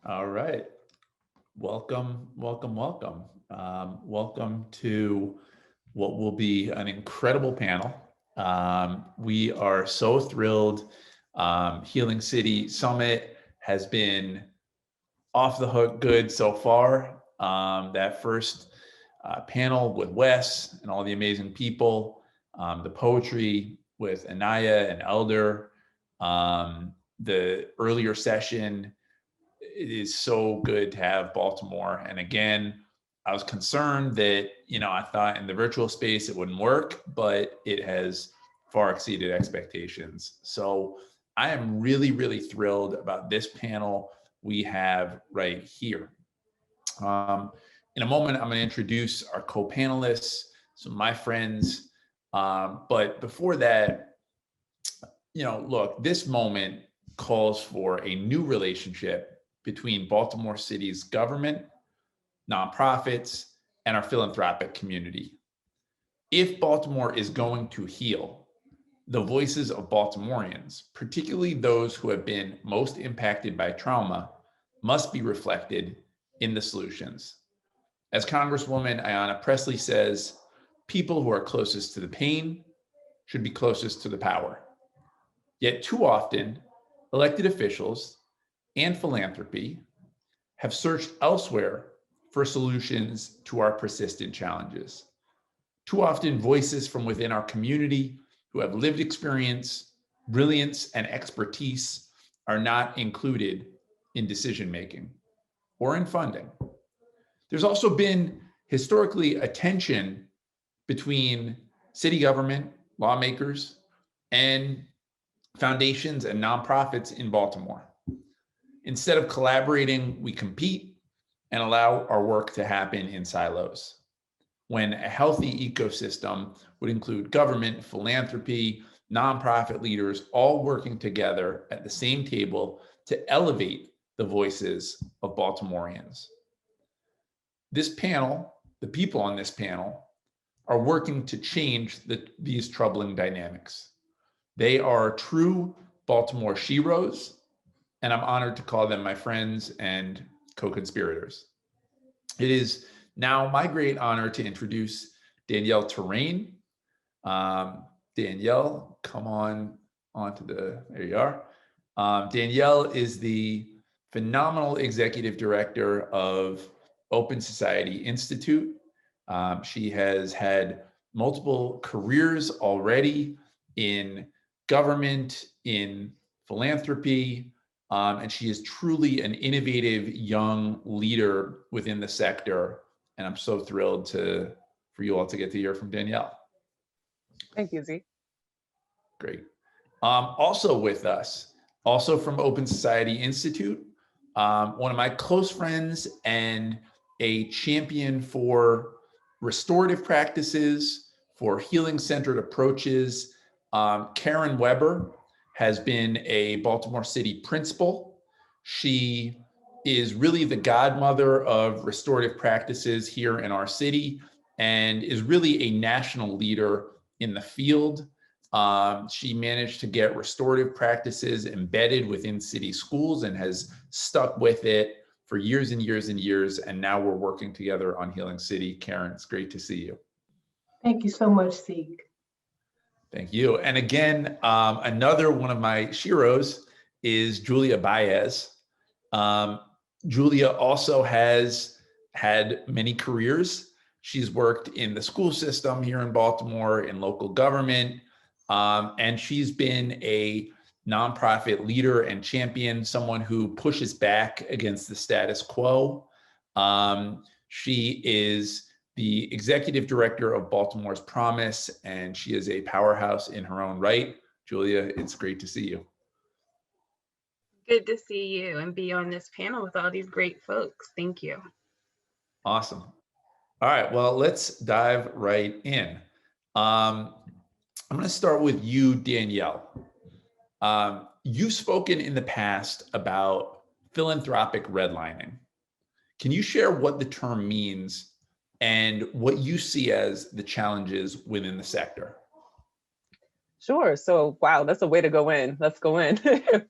All right. Welcome, welcome, welcome. Welcome to what will be an incredible panel. We are so thrilled. Healing City Summit has been off the hook good so far. That first panel with Wes and all the amazing people, the poetry with Anaya and Elder, the earlier session. It is so good to have Baltimore. And again, I was concerned that, I thought in the virtual space it wouldn't work, but it has far exceeded expectations. So I am really, really thrilled about this panel we have right here. In a moment, I'm going to introduce our co-panelists, some of my friends. But before that, look, this moment calls for a new relationship between Baltimore City's government, nonprofits, and our philanthropic community. If Baltimore is going to heal, the voices of Baltimoreans, particularly those who have been most impacted by trauma, must be reflected in the solutions. As Congresswoman Ayanna Pressley says, people who are closest to the pain should be closest to the power. Yet too often, elected officials and philanthropy have searched elsewhere for solutions to our persistent challenges. Too often, voices from within our community who have lived experience, brilliance, and expertise are not included in decision-making or in funding. There's also been historically a tension between city government, lawmakers, and foundations and nonprofits in Baltimore. Instead of collaborating, we compete and allow our work to happen in silos. When a healthy ecosystem would include government, philanthropy, nonprofit leaders, all working together at the same table to elevate the voices of Baltimoreans. This panel, the people on this panel, are working to change these troubling dynamics. They are true Baltimore sheroes, and I'm honored to call them my friends and co-conspirators. It is now my great honor to introduce Danielle Torain. Danielle, come on onto there you are. Danielle is the phenomenal executive director of Open Society Institute. She has had multiple careers already in government, in philanthropy, and she is truly an innovative young leader within the sector. And I'm so thrilled for you all to get to hear from Danielle. Thank you, Zeke. Great. Also with us, also from Open Society Institute, one of my close friends and a champion for restorative practices, for healing-centered approaches. Karen Weber has been a Baltimore City principal. She is really the godmother of restorative practices here in our city and is really a national leader in the field. She managed to get restorative practices embedded within city schools and has stuck with it for years and years and years. And now we're working together on Healing City. Karen, it's great to see you. Thank you so much, Zeke. Thank you. And again, another one of my sheroes is Julia Baez. Julia also has had many careers. She's worked in the school system here in Baltimore, in local government, and she's been a nonprofit leader and champion, someone who pushes back against the status quo. She is the executive director of Baltimore's Promise, and she is a powerhouse in her own right. Julia, it's great to see you. Good to see you and be on this panel with all these great folks. Thank you. Awesome. All right, well, let's dive right in. I'm going to start with you, Danielle. You've spoken in the past about philanthropic redlining. Can you share what the term means and what you see as the challenges within the sector? Sure. So, wow, that's a way to go in. Let's go in.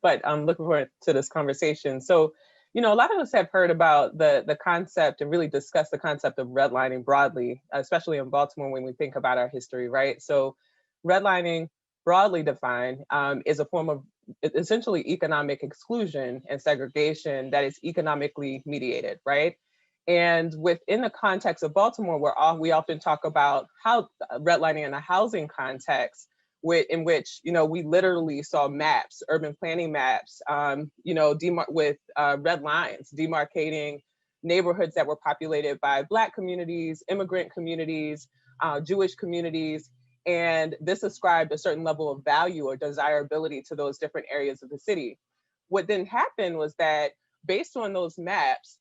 But I'm looking forward to this conversation. So, a lot of us have heard about the concept and really discussed the concept of redlining broadly, especially in Baltimore when we think about our history, right? So redlining, broadly defined, is a form of essentially economic exclusion and segregation that is economically mediated, right? And within the context of Baltimore, we often talk about how redlining in a housing context, in which we literally saw maps, urban planning maps, with red lines demarcating neighborhoods that were populated by Black communities, immigrant communities, Jewish communities, and this ascribed a certain level of value or desirability to those different areas of the city. What then happened was that based on those maps,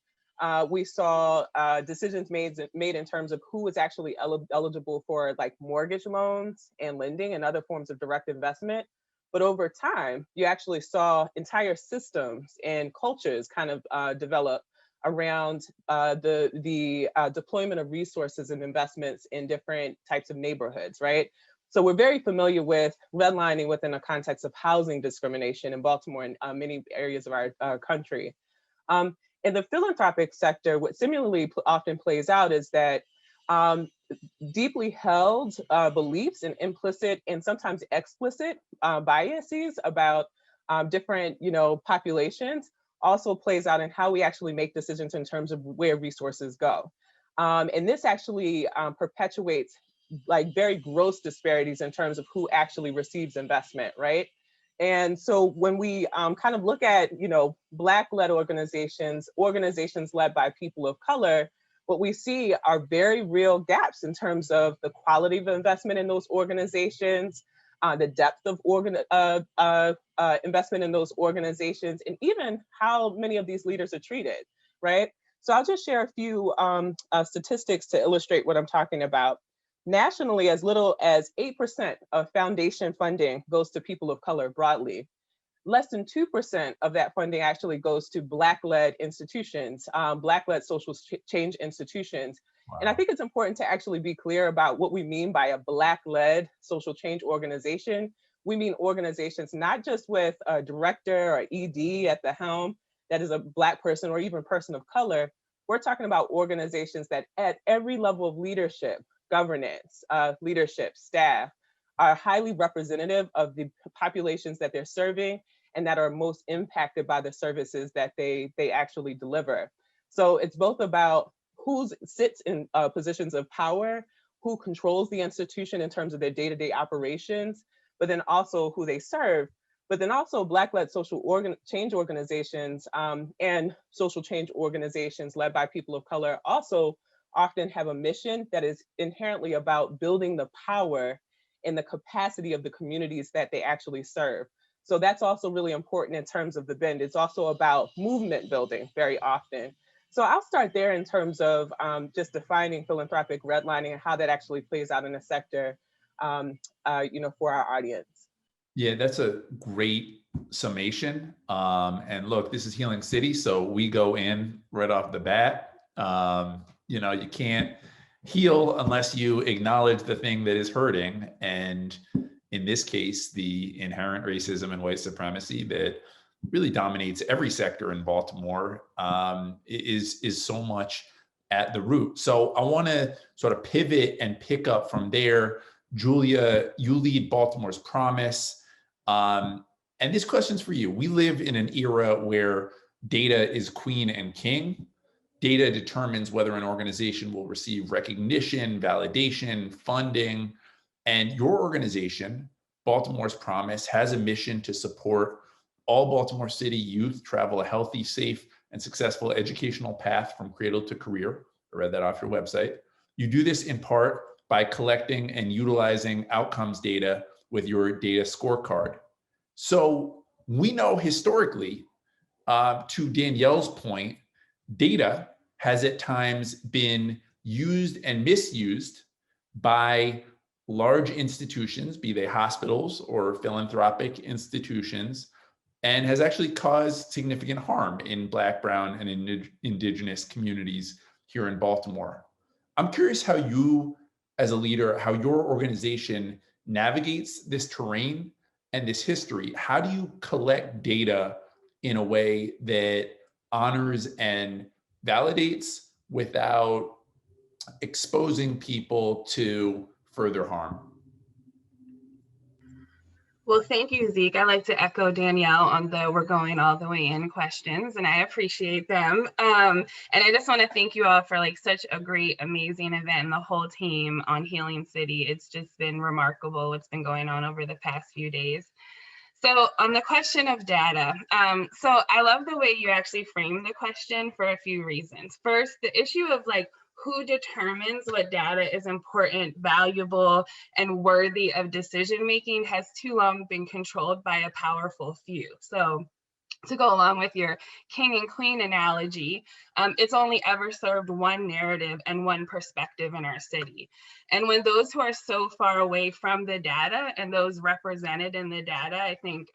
we saw decisions made in terms of who was actually eligible for like mortgage loans and lending and other forms of direct investment. But over time, you actually saw entire systems and cultures kind of develop around the deployment of resources and investments in different types of neighborhoods, right? So we're very familiar with redlining within a context of housing discrimination in Baltimore and many areas of our country. In the philanthropic sector, what similarly often plays out is that deeply held beliefs and implicit and sometimes explicit biases about different populations also plays out in how we actually make decisions in terms of where resources go. And this actually perpetuates like very gross disparities in terms of who actually receives investment, right? And so when we kind of look at, Black-led organizations led by people of color, what we see are very real gaps in terms of the quality of investment in those organizations, the depth of investment in those organizations, and even how many of these leaders are treated, right? So I'll just share a few statistics to illustrate what I'm talking about. Nationally, as little as 8% of foundation funding goes to people of color broadly. Less than 2% of that funding actually goes to Black-led institutions, Black-led social change institutions. Wow. And I think it's important to actually be clear about what we mean by a Black-led social change organization. We mean organizations not just with a director or ED at the helm that is a Black person or even person of color. We're talking about organizations that at every level of leadership, governance, leadership, staff, are highly representative of the populations that they're serving and that are most impacted by the services that they actually deliver. So it's both about who sits in positions of power, who controls the institution in terms of their day-to-day operations, but then also who they serve. But then also Black-led social change organizations and social change organizations led by people of color also often have a mission that is inherently about building the power and the capacity of the communities that they actually serve. So that's also really important in terms of the bend. It's also about movement building very often. So I'll start there in terms of just defining philanthropic redlining and how that actually plays out in the sector, for our audience. Yeah, that's a great summation. And look, this is Healing City, so we go in right off the bat. You can't heal unless you acknowledge the thing that is hurting. And in this case, the inherent racism and white supremacy that really dominates every sector in Baltimore is so much at the root. So I want to sort of pivot and pick up from there. Julia, you lead Baltimore's Promise. And this question's for you. We live in an era where data is queen and king. Data determines whether an organization will receive recognition, validation, funding. And your organization, Baltimore's Promise, has a mission to support all Baltimore City youth travel a healthy, safe, and successful educational path from cradle to career. I read that off your website. You do this in part by collecting and utilizing outcomes data with your data scorecard. So we know historically, to Danielle's point, data has at times been used and misused by large institutions, be they hospitals or philanthropic institutions, and has actually caused significant harm in Black, Brown, and Indigenous communities here in Baltimore. I'm curious how you, as a leader, how your organization navigates this terrain and this history. How do you collect data in a way that honors and validates without exposing people to further harm. Well, thank you, Zeke. I like to echo Danielle on the "we're going all the way in" questions, and I appreciate them. And I just want to thank you all for like such a great, amazing event, and the whole team on Healing City. It's just been remarkable what's been going on over the past few days. So on the question of data, so I love the way you actually framed the question for a few reasons. First, the issue of like, who determines what data is important, valuable, and worthy of decision-making has too long been controlled by a powerful few. So to go along with your king and queen analogy, it's only ever served one narrative and one perspective in our city. And when those who are so far away from the data and those represented in the data, I think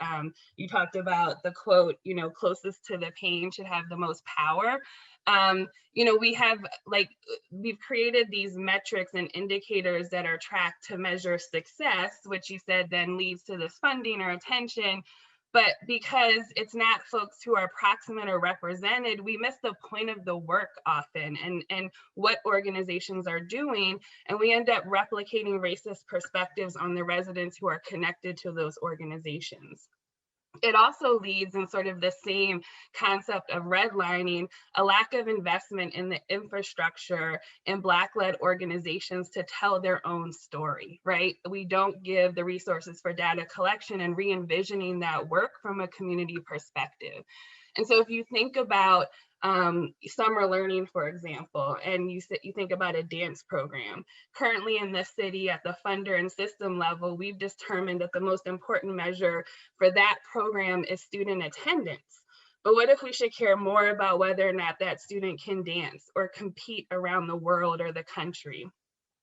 you talked about the quote, you know, closest to the pain should have the most power. You know, we've created these metrics and indicators that are tracked to measure success, which you said then leads to this funding or attention. But because it's not folks who are proximate or represented, we miss the point of the work often and what organizations are doing. And we end up replicating racist perspectives on the residents who are connected to those organizations. It also leads in sort of the same concept of redlining, a lack of investment in the infrastructure in Black-led organizations to tell their own story, right? We don't give the resources for data collection and re-envisioning that work from a community perspective. And so if you think about summer learning, for example, and you think about a dance program, currently in the city at the funder and system level, we've determined that the most important measure for that program is student attendance. But what if we should care more about whether or not that student can dance or compete around the world or the country?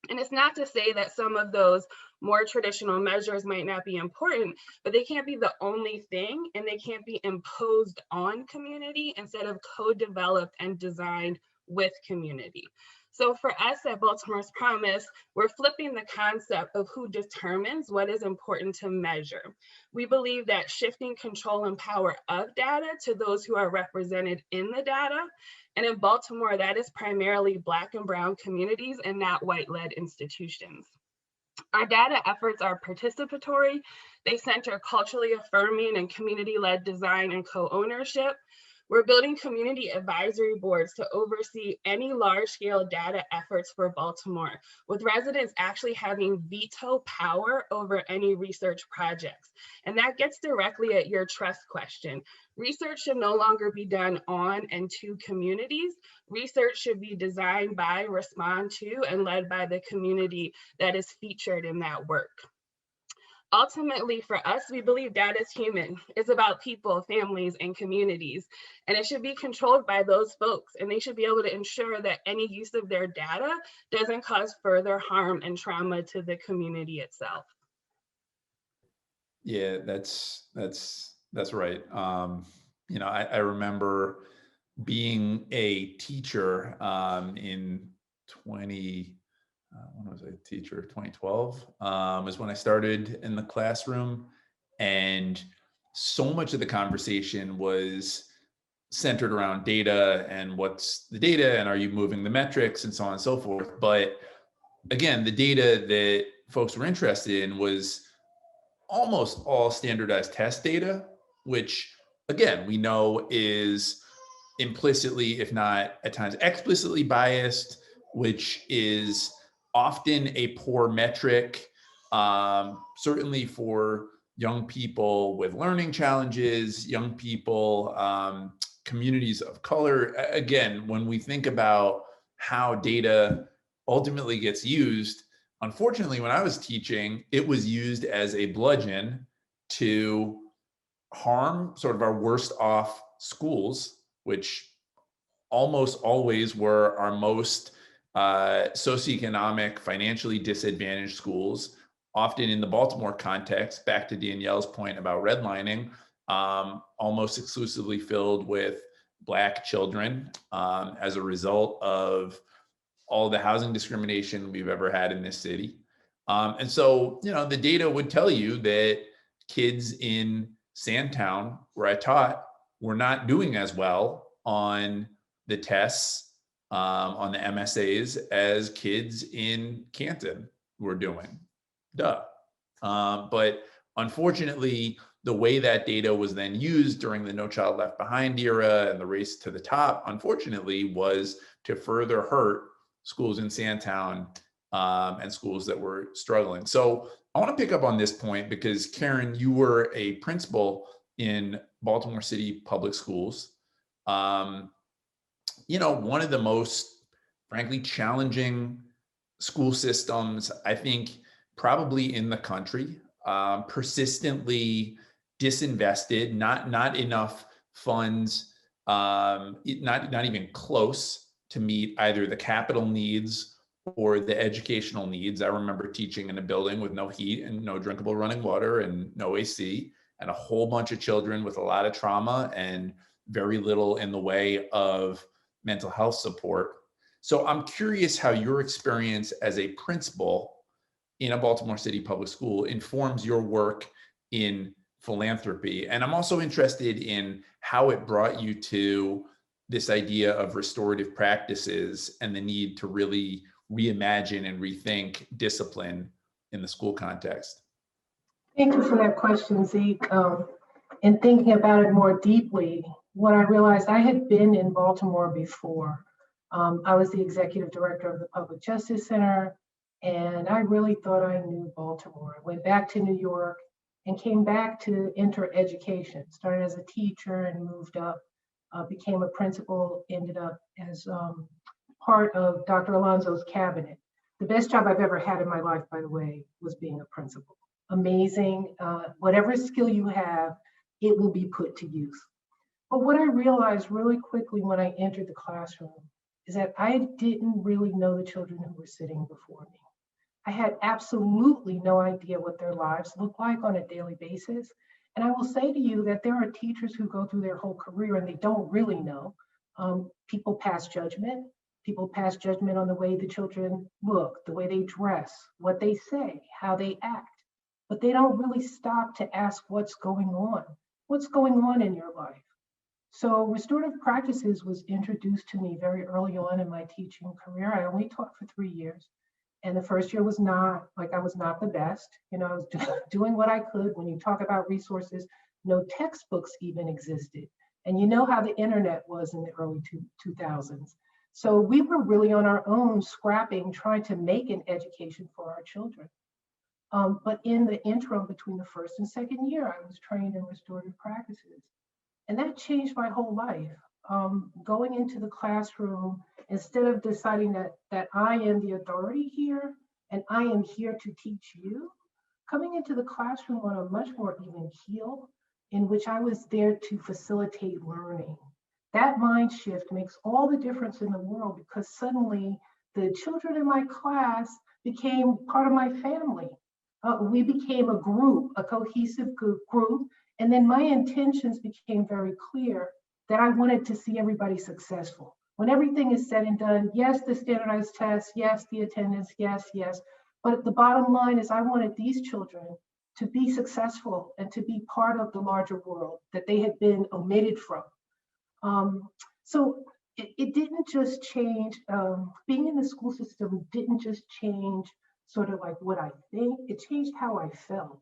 And it's not to say that some of those more traditional measures might not be important, but they can't be the only thing, and they can't be imposed on community instead of co-developed and designed with community. So for us at Baltimore's Promise, we're flipping the concept of who determines what is important to measure. We believe that shifting control and power of data to those who are represented in the data. And in Baltimore, that is primarily Black and Brown communities and not white-led institutions. Our data efforts are participatory. They center culturally affirming and community-led design and co-ownership. We're building community advisory boards to oversee any large-scale data efforts for Baltimore, with residents actually having veto power over any research projects. And that gets directly at your trust question. Research should no longer be done on and to communities. Research should be designed by, respond to, and led by the community that is featured in that work. Ultimately, for us, we believe data is human. It's about people, families, and communities. And it should be controlled by those folks. And they should be able to ensure that any use of their data doesn't cause further harm and trauma to the community itself. Yeah, that's right. You know, I remember being a teacher in 2012 is when I started in the classroom, and so much of the conversation was centered around data and what's the data and are you moving the metrics and so on and so forth. But again, the data that folks were interested in was almost all standardized test data, which again, we know is implicitly, if not at times explicitly biased, which is often a poor metric, certainly for young people with learning challenges, young people, communities of color. Again, when we think about how data ultimately gets used, unfortunately, when I was teaching, it was used as a bludgeon to harm sort of our worst off schools, which almost always were our most socioeconomic, financially disadvantaged schools, often in the Baltimore context, back to Danielle's point about redlining, almost exclusively filled with Black children as a result of all the housing discrimination we've ever had in this city. And so, you know, the data would tell you that kids in Sandtown, where I taught, were not doing as well on the tests, on the MSAs as kids in Canton were doing. Duh. But unfortunately, the way that data was then used during the No Child Left Behind era and the race to the top, unfortunately, was to further hurt schools in Sandtown and schools that were struggling. So I want to pick up on this point because Karen, you were a principal in Baltimore City Public Schools. You know, one of the most, frankly, challenging school systems, I think, probably in the country, persistently disinvested, not enough funds, not even close to meet either the capital needs or the educational needs. I remember teaching in a building with no heat and no drinkable running water and no AC, and a whole bunch of children with a lot of trauma and very little in the way of mental health support. So I'm curious how your experience as a principal in a Baltimore City public school informs your work in philanthropy. And I'm also interested in how it brought you to this idea of restorative practices and the need to really reimagine and rethink discipline in the school context. Thank you for that question, Zeke. In thinking about it more deeply, what I realized, I had been in Baltimore before. I was the executive director of the Public Justice Center, and I really thought I knew Baltimore. I went back to New York and came back to enter education. Started as a teacher and moved up, became a principal, ended up as part of Dr. Alonzo's cabinet. The best job I've ever had in my life, by the way, was being a principal. Amazing. Whatever skill you have, it will be put to use. But what I realized really quickly when I entered the classroom is that I didn't really know the children who were sitting before me. I had absolutely no idea what their lives look like on a daily basis. And I will say to you that there are teachers who go through their whole career and they don't really know. People pass judgment. People pass judgment on the way the children look, the way they dress, what they say, how they act. But they don't really stop to ask what's going on. What's going on in your life? So restorative practices was introduced to me very early on in my teaching career. I only taught for 3 years. And the first year was not, like, I was not the best. You know, I was doing what I could. When you talk about resources, no textbooks even existed. And you know how the internet was in the early 2000s. So we were really on our own, scrapping, trying to make an education for our children. But in the interim between the first and second year, I was trained in restorative practices. And that changed my whole life. Going into the classroom, instead of deciding that I am the authority here and I am here to teach you, coming into the classroom on a much more even keel, in which I was there to facilitate learning. That mind shift makes all the difference in the world, because suddenly the children in my class became part of my family. We became a group, a cohesive group. And then my intentions became very clear that I wanted to see everybody successful. When everything is said and done, yes, the standardized tests, yes, the attendance, yes. But the bottom line is I wanted these children to be successful and to be part of the larger world that they had been omitted from. So it didn't just change, being in the school system didn't just change sort of like what I think, it changed how I felt.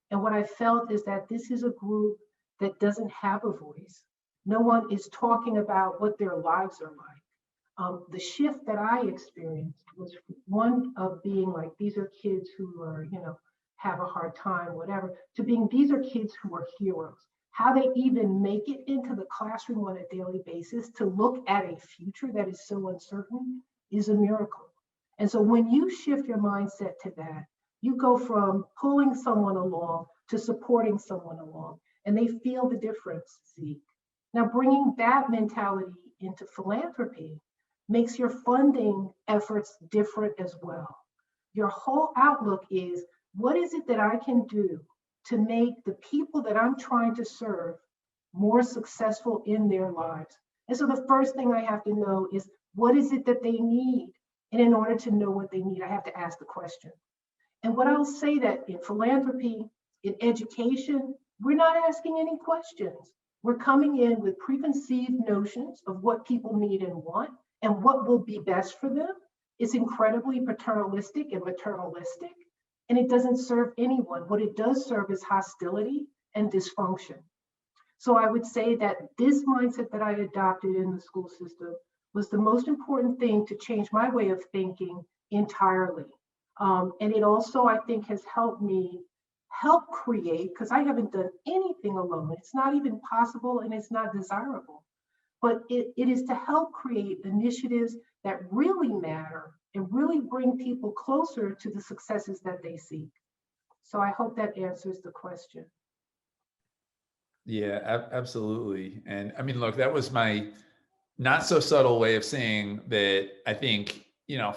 And what I felt is that this is a group that doesn't have a voice. No one is talking about what their lives are like. The shift that I experienced was one of being like, these are kids who are, you know, have a hard time, whatever, to being, these are kids who are heroes. How they even make it into the classroom on a daily basis to look at a future that is so uncertain is a miracle. And so when you shift your mindset to that, you go from pulling someone along to supporting someone along, and they feel the difference, Zeke. Now, bringing that mentality into philanthropy makes your funding efforts different as well. Your whole outlook is, what is it that I can do to make the people that I'm trying to serve more successful in their lives? And so the first thing I have to know is, what is it that they need? And in order to know what they need, I have to ask the question. And what I'll say that in philanthropy, in education, we're not asking any questions. We're coming in with preconceived notions of what people need and want and what will be best for them. It's incredibly paternalistic and maternalistic, and it doesn't serve anyone. What it does serve is hostility and dysfunction. So I would say that this mindset that I adopted in the school system was the most important thing to change my way of thinking entirely. And it also, I think, has helped me help create, because I haven't done anything alone. It's not even possible and it's not desirable. But it is to help create initiatives that really matter and really bring people closer to the successes that they seek. So I hope that answers the question. Yeah, absolutely. And I mean, look, that was my not so subtle way of saying that I think,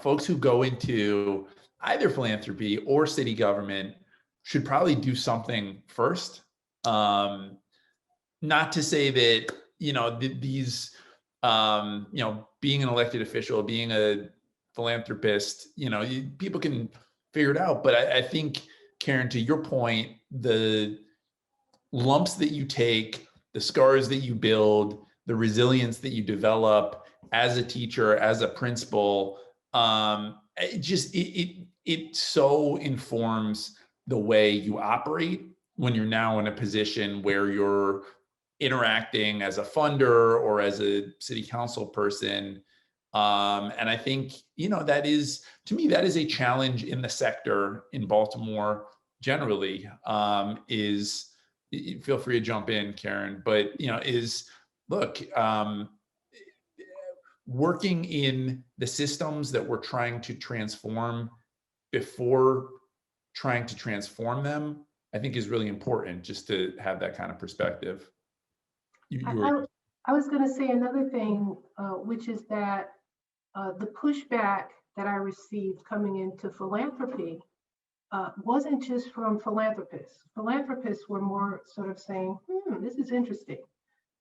folks who go into either philanthropy or city government should probably do something first. Not to say that, these, being an elected official, being a philanthropist, people can figure it out. But I think, Karen, to your point, the lumps that you take, the scars that you build, the resilience that you develop as a teacher, as a principal, it so informs the way you operate when you're now in a position where you're interacting as a funder or as a city council person. And I think, that is, to me, that is a challenge in the sector in Baltimore generally, feel free to jump in, Karen, but, look, working in the systems that we're trying to transform before trying to transform them, I think is really important, just to have that kind of perspective. I was going to say another thing, which is that the pushback that I received coming into philanthropy wasn't just from philanthropists. Philanthropists were more sort of saying, this is interesting.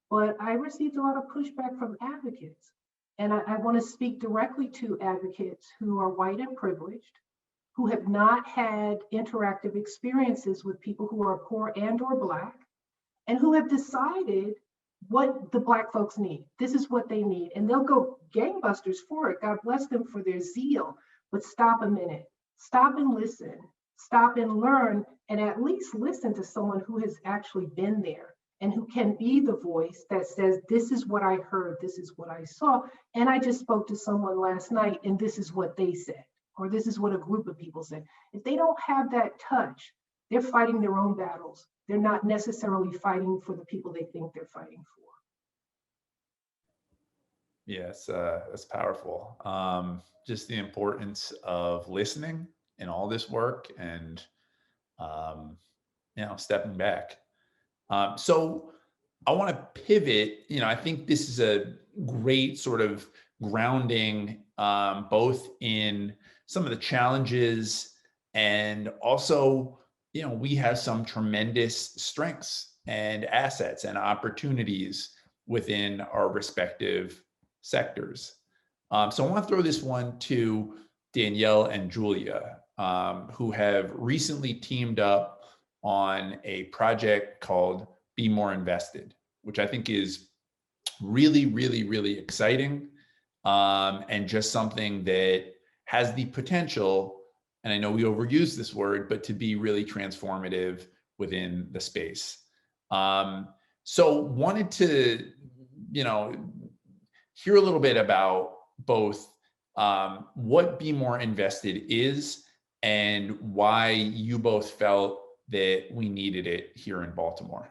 But I received a lot of pushback from advocates. And I want to speak directly to advocates who are white and privileged, who have not had interactive experiences with people who are poor and or Black, and who have decided what the Black folks need. This is what they need. And they'll go gangbusters for it. God bless them for their zeal. But stop a minute. Stop and listen. Stop and learn, and at least listen to someone who has actually been there and who can be the voice that says, this is what I heard, this is what I saw. And I just spoke to someone last night and this is what they said, or this is what a group of people said. If they don't have that touch, they're fighting their own battles. They're not necessarily fighting for the people they think they're fighting for. Yes, that's powerful. Just the importance of listening in all this work and, stepping back. So I want to pivot. I think this is a great sort of grounding, both in some of the challenges and also, we have some tremendous strengths and assets and opportunities within our respective sectors. So I want to throw this one to Danielle and Julia, who have recently teamed up on a project called Be More Invested, which I think is really, really, really exciting, and just something that has the potential, and I know we overuse this word, but to be really transformative within the space. So wanted to, hear a little bit about both what Be More Invested is and why you both felt that we needed it here in Baltimore.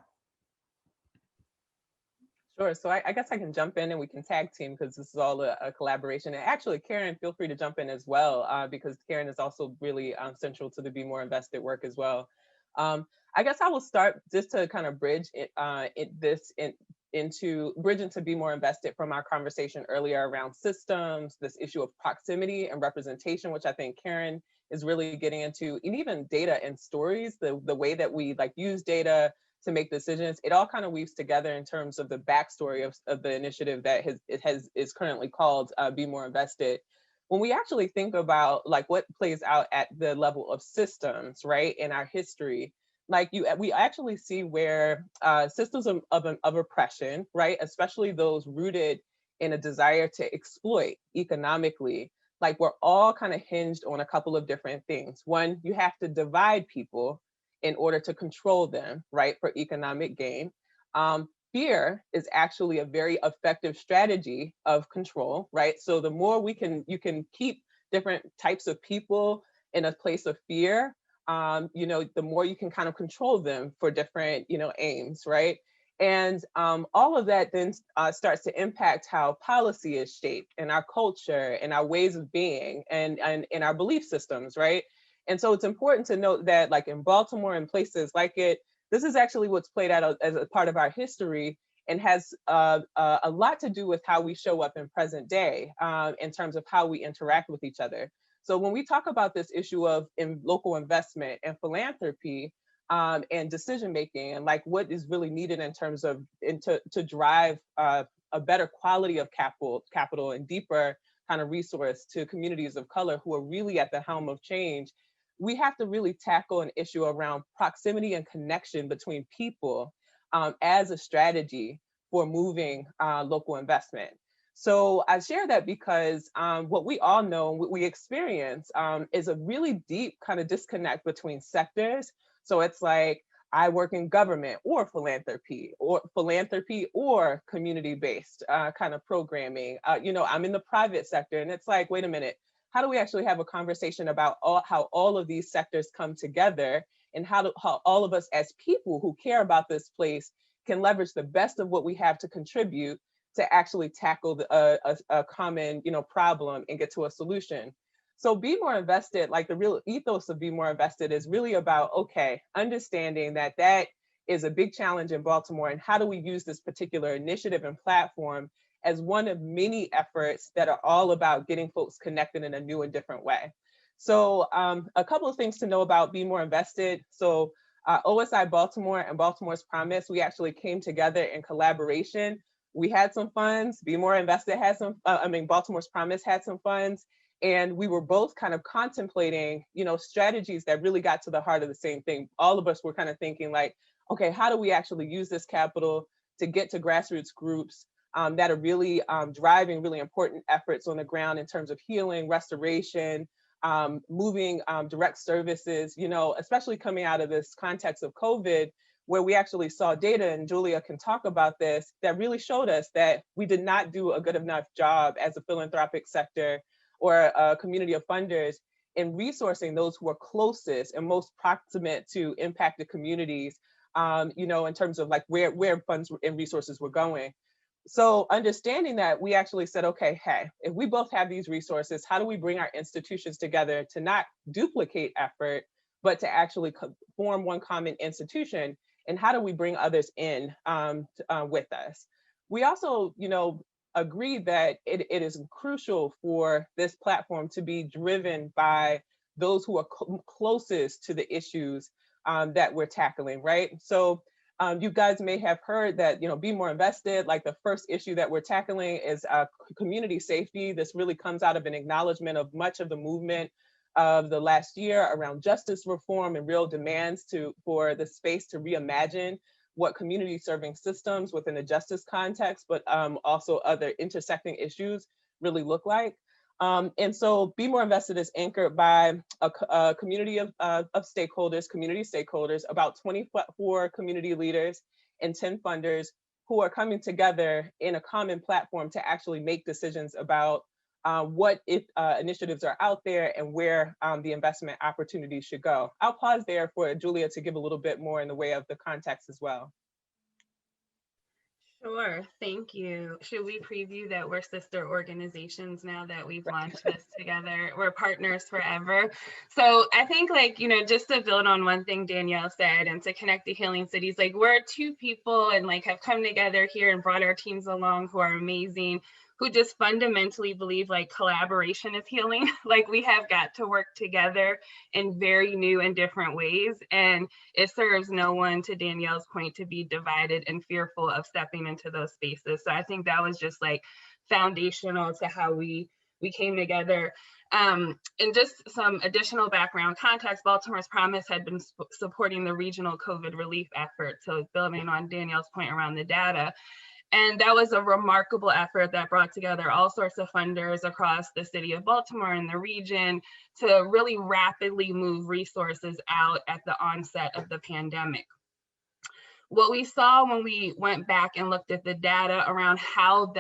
Sure. So I guess I can jump in and we can tag team because this is all a collaboration. And actually, Karen, feel free to jump in as well, because Karen is also really central to the Be More Invested work as well. I guess I will start just to kind of bridge into Be More Invested from our conversation earlier around systems, this issue of proximity and representation, which I think Karen is really getting into, and even data and stories, the way that we use data to make decisions. It all kind of weaves together in terms of the backstory of the initiative that is currently called Be More Invested. When we actually think about what plays out at the level of systems, right, in our history, like we actually see where systems of oppression, right, especially those rooted in a desire to exploit economically, like we're all kind of hinged on a couple of different things. One, you have to divide people in order to control them, right, for economic gain. Fear is actually a very effective strategy of control, right? So the more you can keep different types of people in a place of fear, the more you can kind of control them for different, aims, right? And all of that then starts to impact how policy is shaped and our culture and our ways of being and in our belief systems, right? And so it's important to note that like in Baltimore and places like it, this is actually what's played out as a part of our history and has a lot to do with how we show up in present day in terms of how we interact with each other. So when we talk about this issue of local investment and philanthropy and decision making and like what is really needed in terms of to drive a better quality of capital and deeper kind of resource to communities of color who are really at the helm of change, we have to really tackle an issue around proximity and connection between people as a strategy for moving local investment. So I share that because what we all know, what we experience is a really deep kind of disconnect between sectors. So it's like, I work in government or philanthropy or community-based kind of programming. I'm in the private sector and it's like, wait a minute, how do we actually have a conversation about how all of these sectors come together and how all of us as people who care about this place can leverage the best of what we have to contribute to actually tackle a common problem and get to a solution. So Be More Invested, like the real ethos of Be More Invested is really about, okay, understanding that is a big challenge in Baltimore and how do we use this particular initiative and platform as one of many efforts that are all about getting folks connected in a new and different way. So a couple of things to know about Be More Invested. So OSI Baltimore and Baltimore's Promise, we actually came together in collaboration. We had some funds, Be More Invested had some, Baltimore's Promise had some funds, and we were both kind of contemplating, strategies that really got to the heart of the same thing. All of us were kind of thinking like, okay, how do we actually use this capital to get to grassroots groups that are really driving really important efforts on the ground in terms of healing, restoration, moving direct services, especially coming out of this context of COVID, where we actually saw data, and Julia can talk about this, that really showed us that we did not do a good enough job as a philanthropic sector or a community of funders in resourcing those who are closest and most proximate to impacted communities, in terms of like where funds and resources were going. So understanding that, we actually said, okay, hey, if we both have these resources, how do we bring our institutions together to not duplicate effort, but to actually form one common institution? And how do we bring others in with us? We also, agreed that it is crucial for this platform to be driven by those who are closest to the issues that we're tackling, right? So you guys may have heard that, Be More Invested, like the first issue that we're tackling is community safety. This really comes out of an acknowledgement of much of the movement of the last year around justice reform and real demands for the space to reimagine what community serving systems within the justice context, but also other intersecting issues really look like. And so Be More Invested is anchored by a community of community stakeholders, about 24 community leaders and 10 funders who are coming together in a common platform to actually make decisions about what initiatives are out there and where the investment opportunities should go. I'll pause there for Julia to give a little bit more in the way of the context as well. Sure, thank you. Should we preview that we're sister organizations now that we've launched this together? We're partners forever. So I think just to build on one thing Danielle said and to connect the Healing Cities, like we're two people and have come together here and brought our teams along who are amazing, who just fundamentally believe collaboration is healing. We have got to work together in very new and different ways. And it serves no one, to Danielle's point, to be divided and fearful of stepping into those spaces. So I think that was just foundational to how we we came together. And just some additional background context, Baltimore's Promise had been supporting the regional COVID relief effort. So building on Danielle's point around the data. And that was a remarkable effort that brought together all sorts of funders across the city of Baltimore and the region to really rapidly move resources out at the onset of the pandemic. What we saw when we went back and looked at the data around how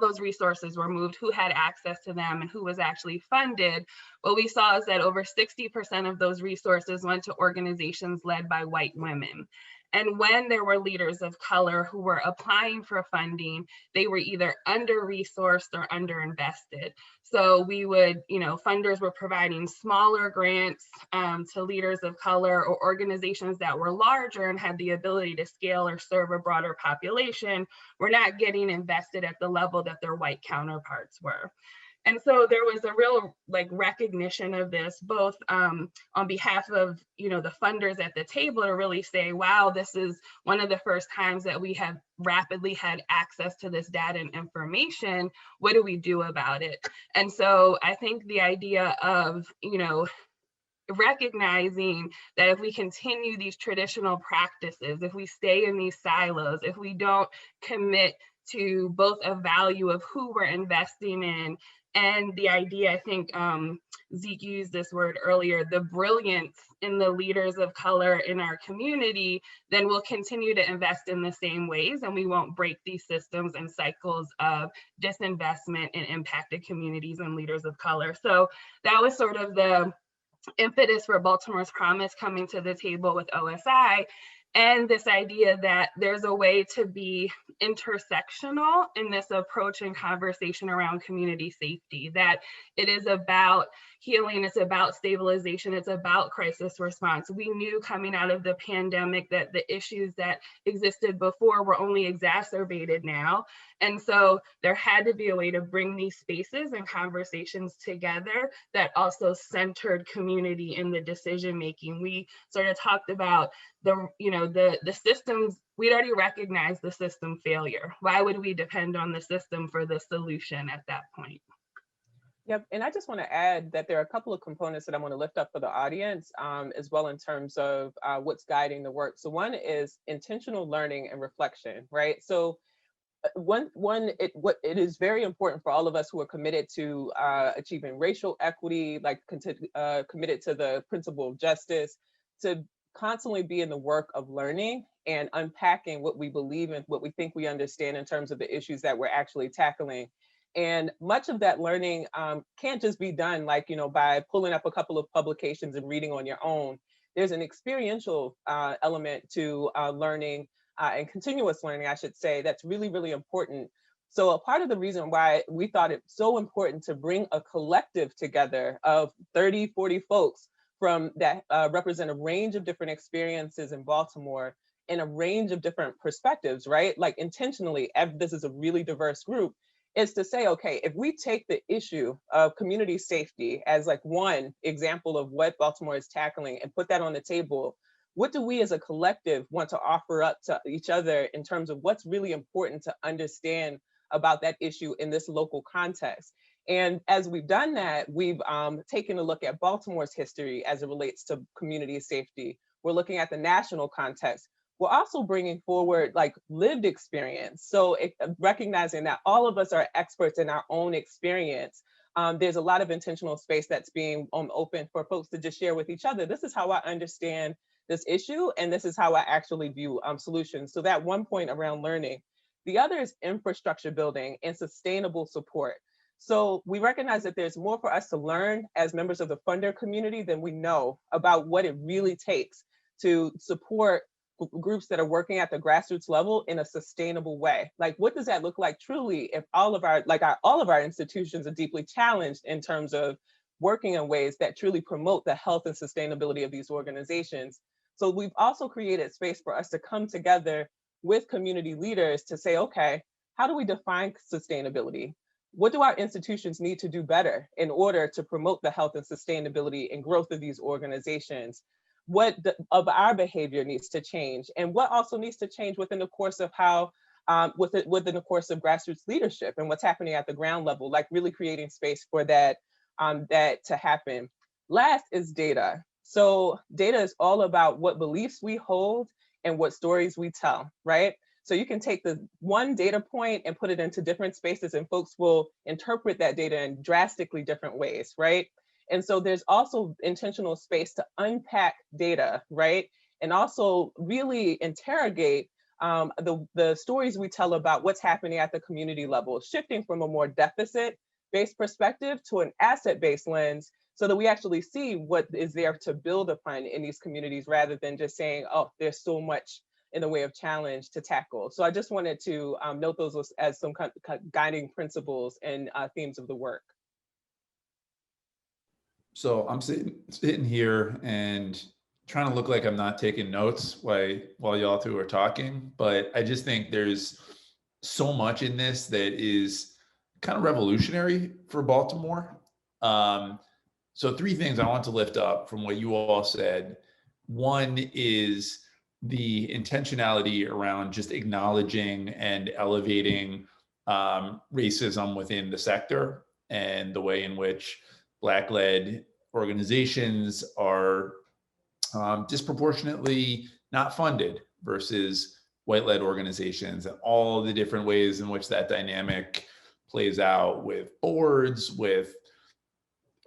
those resources were moved, who had access to them, and who was actually funded, what we saw is that over 60% of those resources went to organizations led by white women. And when there were leaders of color who were applying for funding, they were either under-resourced or under-invested. So we would, funders were providing smaller grants to leaders of color or organizations that were larger and had the ability to scale or serve a broader population, were not getting invested at the level that their white counterparts were. And so there was a real recognition of this, both on behalf of the funders at the table, to really say, wow, this is one of the first times that we have rapidly had access to this data and information. What do we do about it? And so I think the idea of recognizing that if we continue these traditional practices, if we stay in these silos, if we don't commit to both a value of who we're investing in, and the idea, I think Zeke used this word earlier, the brilliance in the leaders of color in our community, then we'll continue to invest in the same ways, and we won't break these systems and cycles of disinvestment in impacted communities and leaders of color. So that was sort of the impetus for Baltimore's Promise coming to the table with OSI, and this idea that there's a way to be intersectional in this approach and conversation around community safety, that it is about healing, it's about stabilization, it's about crisis response. We knew coming out of the pandemic that the issues that existed before were only exacerbated now. And so there had to be a way to bring these spaces and conversations together that also centered community in the decision making. We sort of talked about the systems. We'd already recognized the system failure. Why would we depend on the system for the solution at that point? Yep, and I just want to add that there are a couple of components that I want to lift up for the audience as well in terms of what's guiding the work. So one is intentional learning and reflection, right? So it is very important for all of us who are committed to achieving racial equity, committed to the principle of justice, to constantly be in the work of learning and unpacking what we believe in, what we think we understand in terms of the issues that we're actually tackling. And much of that learning can't just be done by pulling up a couple of publications and reading on your own. There's an experiential element to learning and continuous learning, I should say, that's really, really important. So a part of the reason why we thought it so important to bring a collective together of 30, 40 folks from that represent a range of different experiences in Baltimore and a range of different perspectives, right? Intentionally, this is a really diverse group, is to say, okay, if we take the issue of community safety as one example of what Baltimore is tackling and put that on the table, what do we as a collective want to offer up to each other in terms of what's really important to understand about that issue in this local context? And as we've done that, we've taken a look at Baltimore's history as it relates to community safety. We're looking at the national context. We're also bringing forward lived experience. So recognizing that all of us are experts in our own experience. There's a lot of intentional space that's being open for folks to just share with each other. This is how I understand this issue, and this is how I actually view solutions. So that one point around learning. The other is infrastructure building and sustainable support. So we recognize that there's more for us to learn as members of the funder community than we know about what it really takes to support groups that are working at the grassroots level in a sustainable way. What does that look like truly if all of our institutions are deeply challenged in terms of working in ways that truly promote the health and sustainability of these organizations? So we've also created space for us to come together with community leaders to say, okay, how do we define sustainability? What do our institutions need to do better in order to promote the health and sustainability and growth of these organizations? What of our behavior needs to change, and what also needs to change within the course of how within the course of grassroots leadership and what's happening at the ground level, like really creating space for that, that to happen. Last is data. So data is all about what beliefs we hold and what stories we tell, right? So you can take the one data point and put it into different spaces and folks will interpret that data in drastically different ways, right? And so there's also intentional space to unpack data, right? And also really interrogate the stories we tell about what's happening at the community level, shifting from a more deficit-based perspective to an asset-based lens, so that we actually see what is there to build upon in these communities rather than just saying, oh, there's so much in the way of challenge to tackle. So I just wanted to note those as some guiding principles and themes of the work. So I'm sitting here and trying to look like I'm not taking notes while y'all two are talking, but I just think there's so much in this that is kind of revolutionary for Baltimore. So three things I want to lift up from what you all said. One is the intentionality around just acknowledging and elevating racism within the sector and the way in which Black-led organizations are disproportionately not funded versus white-led organizations, and all the different ways in which that dynamic plays out with boards, with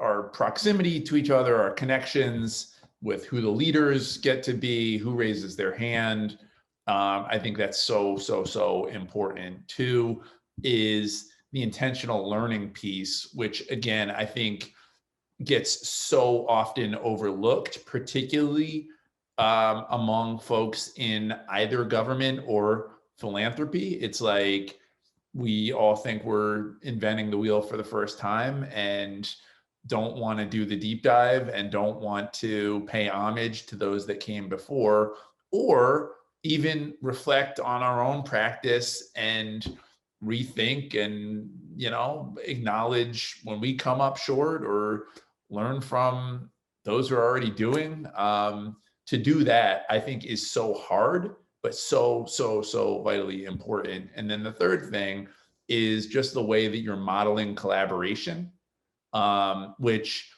our proximity to each other, our connections, with who the leaders get to be, who raises their hand. I think that's so important. Two is the intentional learning piece, which again, I think gets so often overlooked, particularly among folks in either government or philanthropy. It's like we all think we're inventing the wheel for the first time and don't want to do the deep dive and don't want to pay homage to those that came before, or even reflect on our own practice and rethink and, acknowledge when we come up short or learn from those who are already doing. To do that, I think, is so hard, but so vitally important. And then the third thing is just the way that you're modeling collaboration, which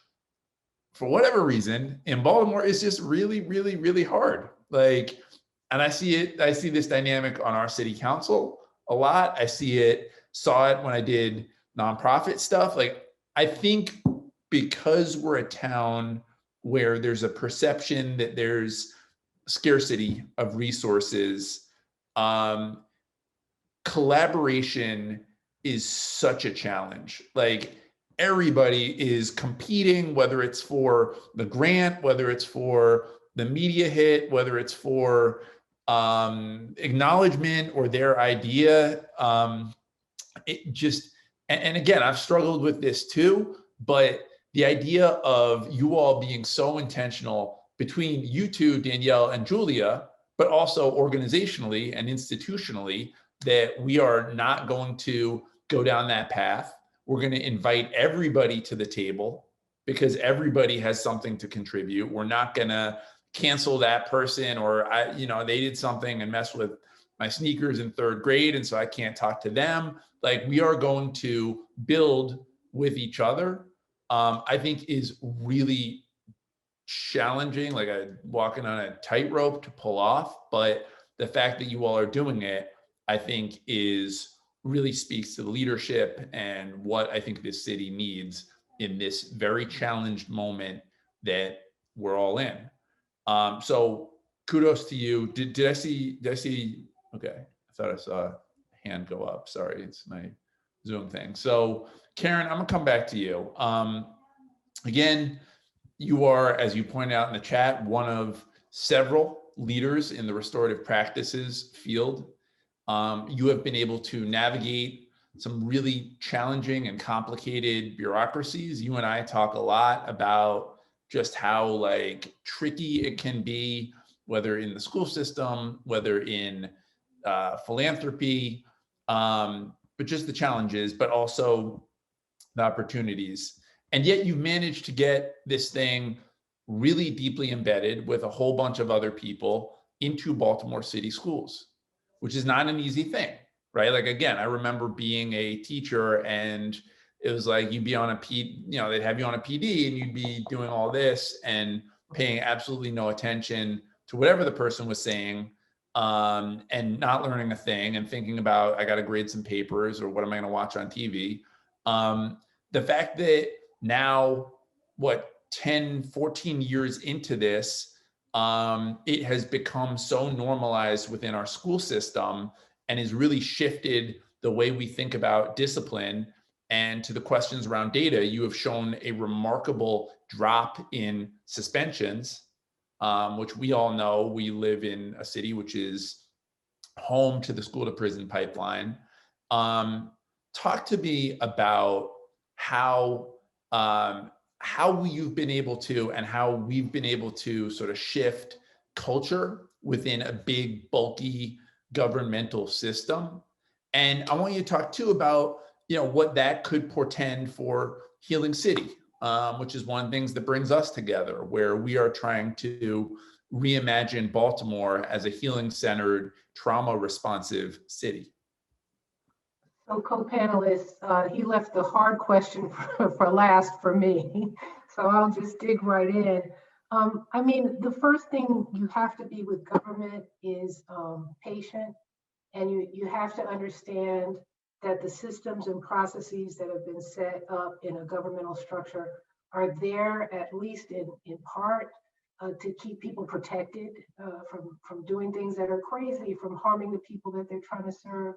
for whatever reason in Baltimore is just really hard. And I see this dynamic on our city council a lot. I saw it when I did nonprofit stuff. I think because we're a town where there's a perception that there's scarcity of resources, collaboration is such a challenge. Everybody is competing, whether it's for the grant, whether it's for the media hit, whether it's for acknowledgement or their idea. And again, I've struggled with this too, but the idea of you all being so intentional between you two, Danielle and Julia, but also organizationally and institutionally, that we are not going to go down that path. We're going to invite everybody to the table because everybody has something to contribute. We're not going to cancel that person, or they did something and mess with my sneakers in third grade, and so I can't talk to them. We are going to build with each other. I think is really challenging, walking on a tightrope to pull off. But the fact that you all are doing it, I think, really speaks to the leadership and what I think this city needs in this very challenged moment that we're all in. So kudos to you. Did I see? Okay, I thought I saw a hand go up. Sorry, it's my Zoom thing. So Karen, I'm gonna come back to you. Again, you are, as you pointed out in the chat, one of several leaders in the restorative practices field. You have been able to navigate some really challenging and complicated bureaucracies. You and I talk a lot about just how tricky it can be, whether in the school system, whether in philanthropy, but just the challenges, but also the opportunities. And yet you've managed to get this thing really deeply embedded with a whole bunch of other people into Baltimore City schools, which is not an easy thing. right? Like, again, I remember being a teacher and it was like, you'd be on a they'd have you on a PD and you'd be doing all this and paying absolutely no attention to whatever the person was saying, and not learning a thing and thinking about, I got to grade some papers or what am I going to watch on TV? The fact that now, 10, 14 years into this, it has become so normalized within our school system and has really shifted the way we think about discipline. And to the questions around data, you have shown a remarkable drop in suspensions, which we all know. We live in a city which is home to the school to prison pipeline. Talk to me about how you've been able to, and how we've been able to sort of shift culture within a big, bulky governmental system. And I want you to talk too about, what that could portend for Healing City, which is one of the things that brings us together, where we are trying to reimagine Baltimore as a healing-centered, trauma-responsive city. So co-panelists, he left the hard question for last for me. So I'll just dig right in. I mean, the first thing you have to be with government is patient, and you have to understand that the systems and processes that have been set up in a governmental structure are there, at least in part, to keep people protected from doing things that are crazy, from harming the people that they're trying to serve.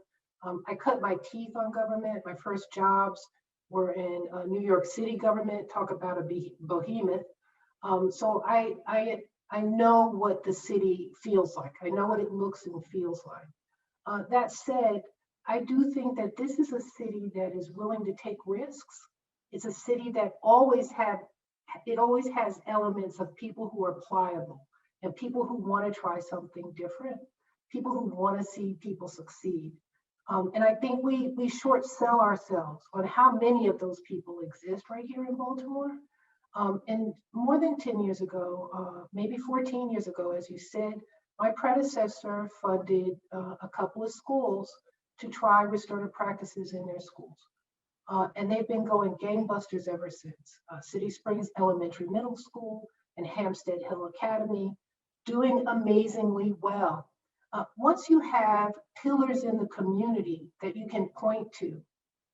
I cut my teeth on government. My first jobs were in New York City government. Talk about a behemoth. So I know what the city feels like. I know what it looks and feels like. That said, I do think that this is a city that is willing to take risks. It's a city that always has elements of people who are pliable and people who want to try something different, people who want to see people succeed. And I think we short sell ourselves on how many of those people exist right here in Baltimore. And more than 10 years ago, maybe 14 years ago, as you said, my predecessor funded a couple of schools to try restorative practices in their schools. And they've been going gangbusters ever since. City Springs Elementary Middle School and Hampstead Hill Academy, doing amazingly well. Once you have pillars in the community that you can point to,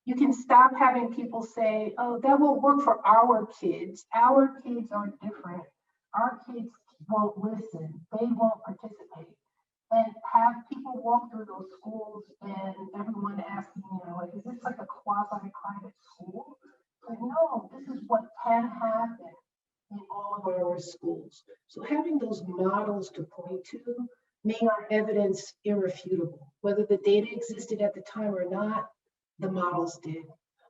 you can stop having people say, oh, that won't work for our kids. Our kids are different. Our kids won't listen. They won't participate. And have people walk through those schools and everyone asking, like, is this like a quasi-private school? Like, no, this is what can happen in all of our schools. So having those models to point to made our evidence irrefutable. Whether the data existed at the time or not, the models did.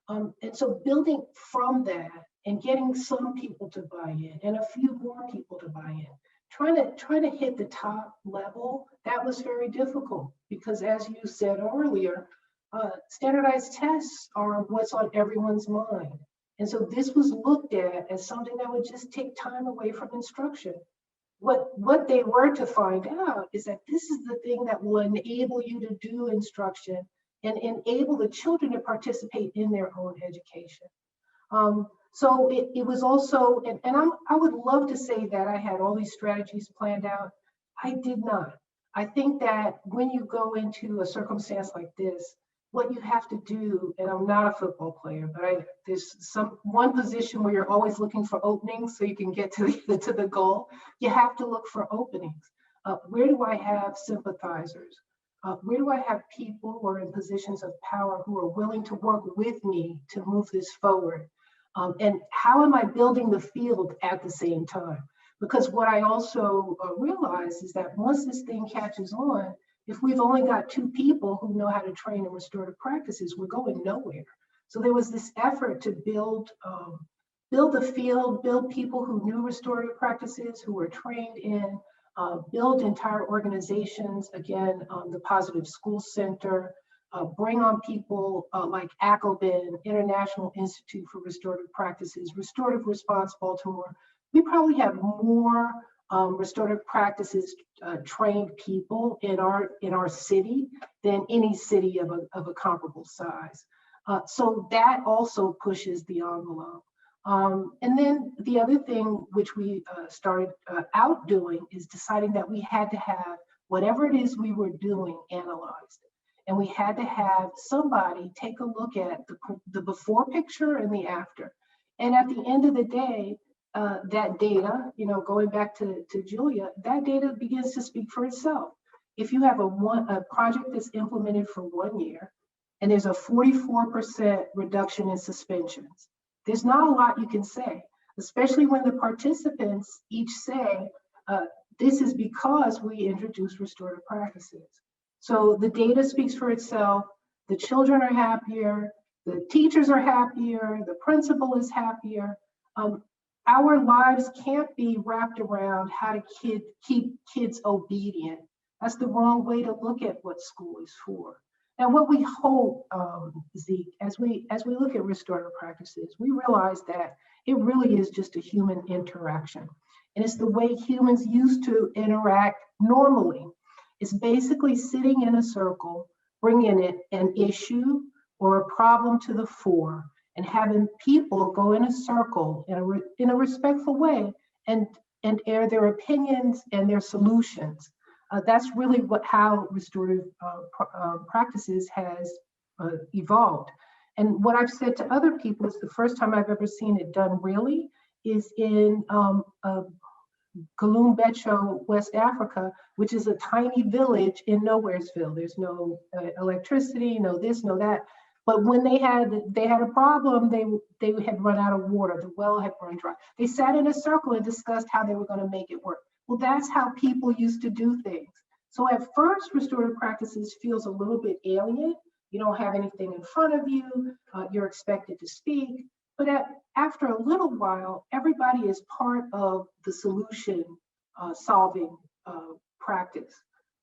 And so building from that and getting some people to buy in and a few more people to buy in, trying to hit the top level, that was very difficult because, as you said earlier, standardized tests are what's on everyone's mind. And so this was looked at as something that would just take time away from instruction. What they were to find out is that this is the thing that will enable you to do instruction and enable the children to participate in their own education. So it was also, and I would love to say that I had all these strategies planned out. I did not. I think that when you go into a circumstance like this, what you have to do, and I'm not a football player, but there's one position where you're always looking for openings so you can get to the goal. You have to look for openings. Where do I have sympathizers? Where do I have people who are in positions of power who are willing to work with me to move this forward? And how am I building the field at the same time? Because what I also realize is that once this thing catches on, if we've only got 2 people who know how to train in restorative practices, we're going nowhere. So there was this effort to build the field, build people who knew restorative practices, who were trained in, build entire organizations, again, the Positive School Center, bring on people like ACOBIN, International Institute for Restorative Practices, Restorative Response Baltimore. We probably have more restorative practices trained people in our city than any city of a comparable size. So that also pushes the envelope. And then the other thing which we started out doing is deciding that we had to have whatever it is we were doing analyzed. And we had to have somebody take a look at the before picture and the after. And at the end of the day, that data, going back to Julia, that data begins to speak for itself. If you have a project that's implemented for 1 year, and there's a 44% reduction in suspensions, there's not a lot you can say, especially when the participants each say, this is because we introduced restorative practices. So the data speaks for itself. The children are happier, the teachers are happier, the principal is happier. Our lives can't be wrapped around how to keep kids obedient. That's the wrong way to look at what school is for. And what we hope, Zeke, as we look at restorative practices, we realize that it really is just a human interaction. And it's the way humans used to interact normally. It's basically sitting in a circle, bringing an issue or a problem to the fore, and having people go in a circle in a respectful way and air their opinions and their solutions. That's really how restorative practices has evolved. And what I've said to other people is the first time I've ever seen it done really is in Galumbecho, West Africa, which is a tiny village in Nowheresville. There's no electricity, no this, no that. But when they had a problem, they had run out of water. The well had run dry. They sat in a circle and discussed how they were going to make it work. Well, that's how people used to do things. So at first, restorative practices feels a little bit alien. You don't have anything in front of you. You're expected to speak. But after a little while, everybody is part of the solution solving practice.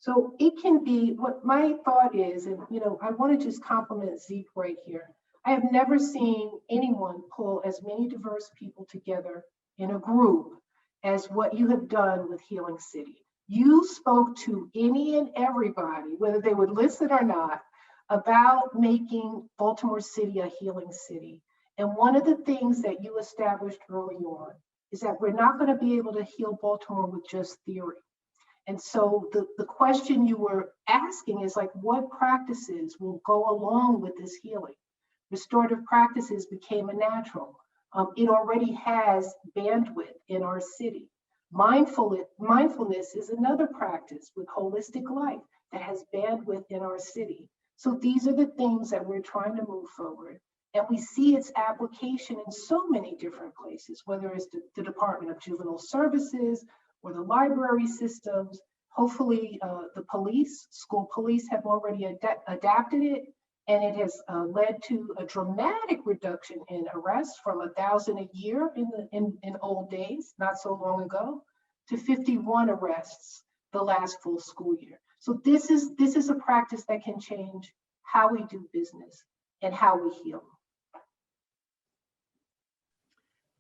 So it can be, what my thought is, and I want to just compliment Zeke right here. I have never seen anyone pull as many diverse people together in a group as what you have done with Healing City. You spoke to any and everybody, whether they would listen or not, about making Baltimore City a healing city. And one of the things that you established early on is that we're not going to be able to heal Baltimore with just theory. And so the question you were asking is like, what practices will go along with this healing? Restorative practices became a natural. It already has bandwidth in our city. Mindfulness is another practice with holistic life that has bandwidth in our city. So these are the things that we're trying to move forward. And we see its application in so many different places, whether it's the Department of Juvenile Services or the library systems. Hopefully the school police have already adapted it, and it has led to a dramatic reduction in arrests from 1,000 a year in old days, not so long ago, to 51 arrests the last full school year. So this is a practice that can change how we do business and how we heal.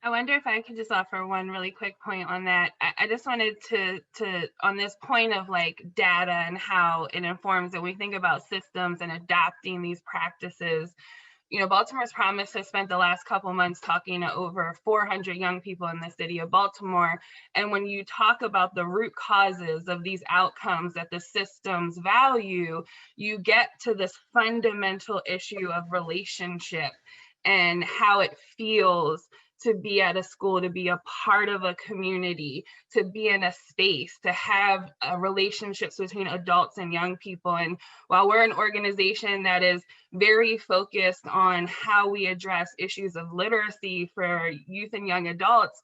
I wonder if I could just offer one really quick point on that. I just wanted to on this point of like data and how it informs, and we think about systems and adapting these practices. Baltimore's Promise has spent the last couple months talking to over 400 young people in the city of Baltimore. And when you talk about the root causes of these outcomes that the systems value, you get to this fundamental issue of relationship and how it feels to be at a school, to be a part of a community, to be in a space, to have relationships between adults and young people. And while we're an organization that is very focused on how we address issues of literacy for youth and young adults,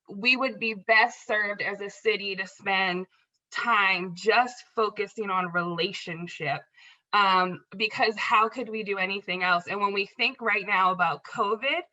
we would be best served as a city to spend time just focusing on relationship. Because how could we do anything else? And when we think right now about COVID,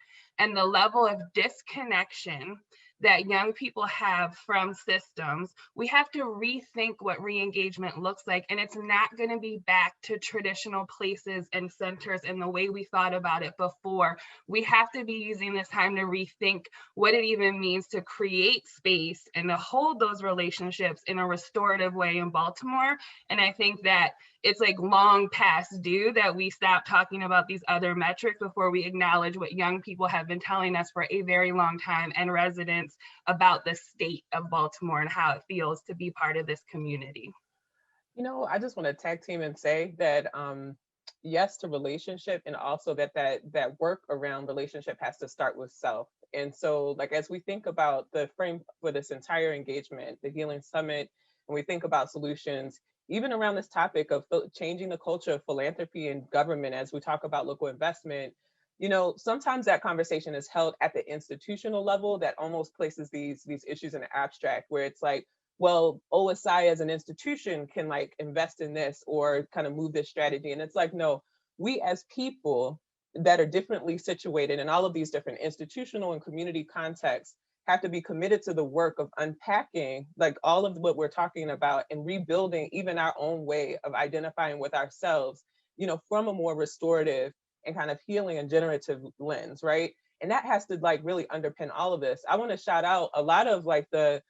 and the level of disconnection that young people have from systems, we have to rethink what re-engagement looks like. And it's not going to be back to traditional places and centers and the way we thought about it before. We have to be using this time to rethink what it even means to create space and to hold those relationships in a restorative way in Baltimore. And I think that it's like long past due that we stop talking about these other metrics before we acknowledge what young people have been telling us for a very long time, and residents, about the state of Baltimore and how it feels to be part of this community. You know, I just want to tag team and say that yes to relationship, and also that work around relationship has to start with self. And so, like, as we think about the frame for this entire engagement, the Healing Summit, and we think about solutions, even around this topic of changing the culture of philanthropy and government, as we talk about local investment, you know, sometimes that conversation is held at the institutional level that almost places these issues in the abstract, where it's like, well, OSI as an institution can like invest in this or kind of move this strategy. And it's like, no, we as people that are differently situated in all of these different institutional and community contexts have to be committed to the work of unpacking like all of what we're talking about and rebuilding even our own way of identifying with ourselves, you know, from a more restorative and kind of healing and generative lens, right? And that has to like really underpin all of this. I want to shout out a lot of like the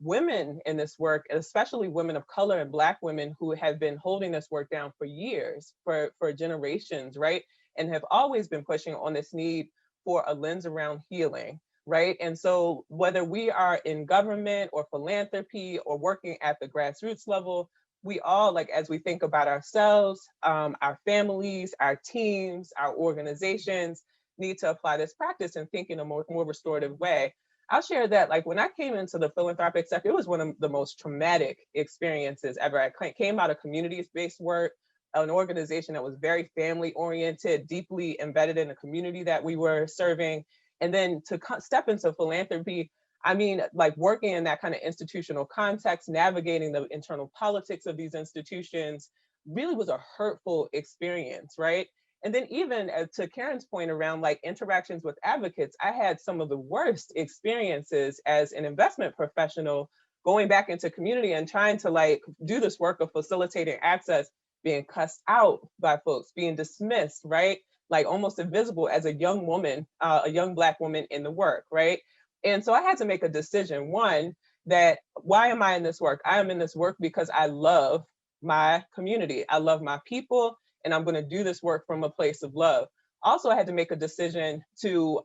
women in this work, especially women of color and Black women who have been holding this work down for years, for generations, right? And have always been pushing on this need for a lens around healing, right? And so whether we are in government or philanthropy or working at the grassroots level, we all, like, as we think about ourselves, our families, our teams, our organizations, need to apply this practice and think in a more restorative way. I'll share that, like, when I came into the philanthropic sector, it was one of the most traumatic experiences ever. I came out of community-based work, an organization that was very family-oriented, deeply embedded in the community that we were serving. And then to step into philanthropy, I mean, like working in that kind of institutional context, navigating the internal politics of these institutions really was a hurtful experience, right? And then even to Karen's point around like interactions with advocates, I had some of the worst experiences as an investment professional going back into community and trying to like do this work of facilitating access, being cussed out by folks, being dismissed, right? Like almost invisible as a young woman, a young Black woman in the work, right? And so I had to make a decision. One, that why am I in this work? I am in this work because I love my community. I love my people, and I'm going to do this work from a place of love. Also, I had to make a decision to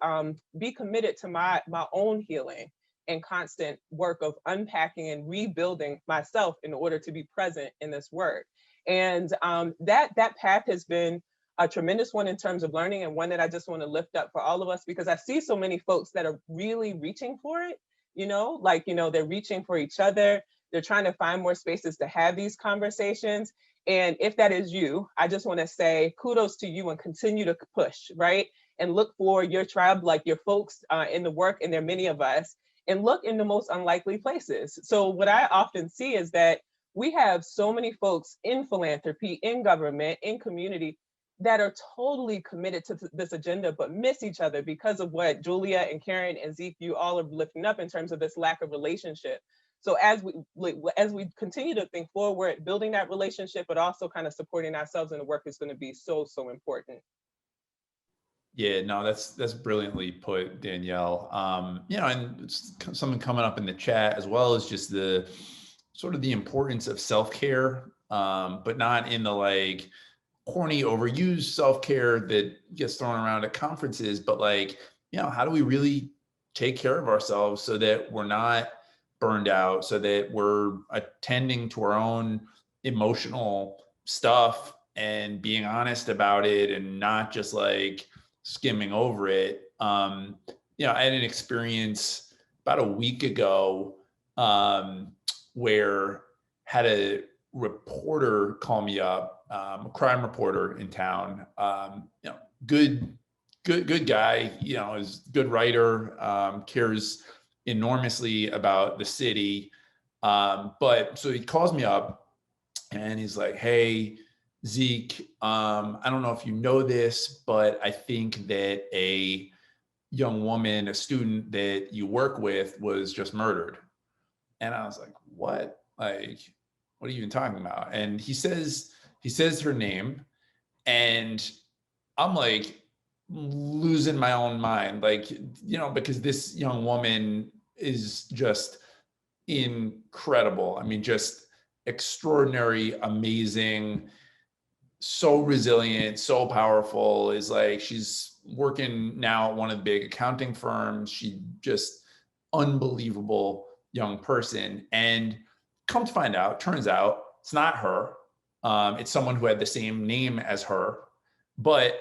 be committed to my own healing and constant work of unpacking and rebuilding myself in order to be present in this work. And that path has been a tremendous one in terms of learning, and one that I just want to lift up for all of us, because I see so many folks that are really reaching for it, you know, like, you know, they're reaching for each other. They're trying to find more spaces to have these conversations. And if that is you, I just want to say kudos to you and continue to push, right? And look for your tribe, like your folks in the work, and there are many of us, and look in the most unlikely places. So what I often see is that we have so many folks in philanthropy, in government, in community, that are totally committed to this agenda, but miss each other because of what Julia and Karen and Zeke, you all are lifting up in terms of this lack of relationship. So as we continue to think forward, building that relationship, but also kind of supporting ourselves in the work is going to be so important. Yeah, no, that's brilliantly put, Danielle. You know, and something coming up in the chat as well is just the sort of the importance of self-care, but not in the like corny, overused self-care that gets thrown around at conferences, but like, you know, how do we really take care of ourselves so that we're not burned out, so that we're attending to our own emotional stuff and being honest about it and not just like skimming over it. You know, I had an experience about a week ago where had a reporter call me up, a crime reporter in town. You know, good guy. You know, is a good writer. Cares enormously about the city. But so he calls me up, and he's like, "Hey, Zeke, I don't know if you know this, but I think that a young woman, a student that you work with, was just murdered. And I was like, what? Like, what are you even talking about? And he says her name, and I'm like losing my own mind, like, you know, because this young woman is just incredible. I mean, just extraordinary, amazing, so resilient, so powerful. Is like, she's working now at one of the big accounting firms. She just unbelievable young person. And come to find out, turns out it's not her. It's someone who had the same name as her, but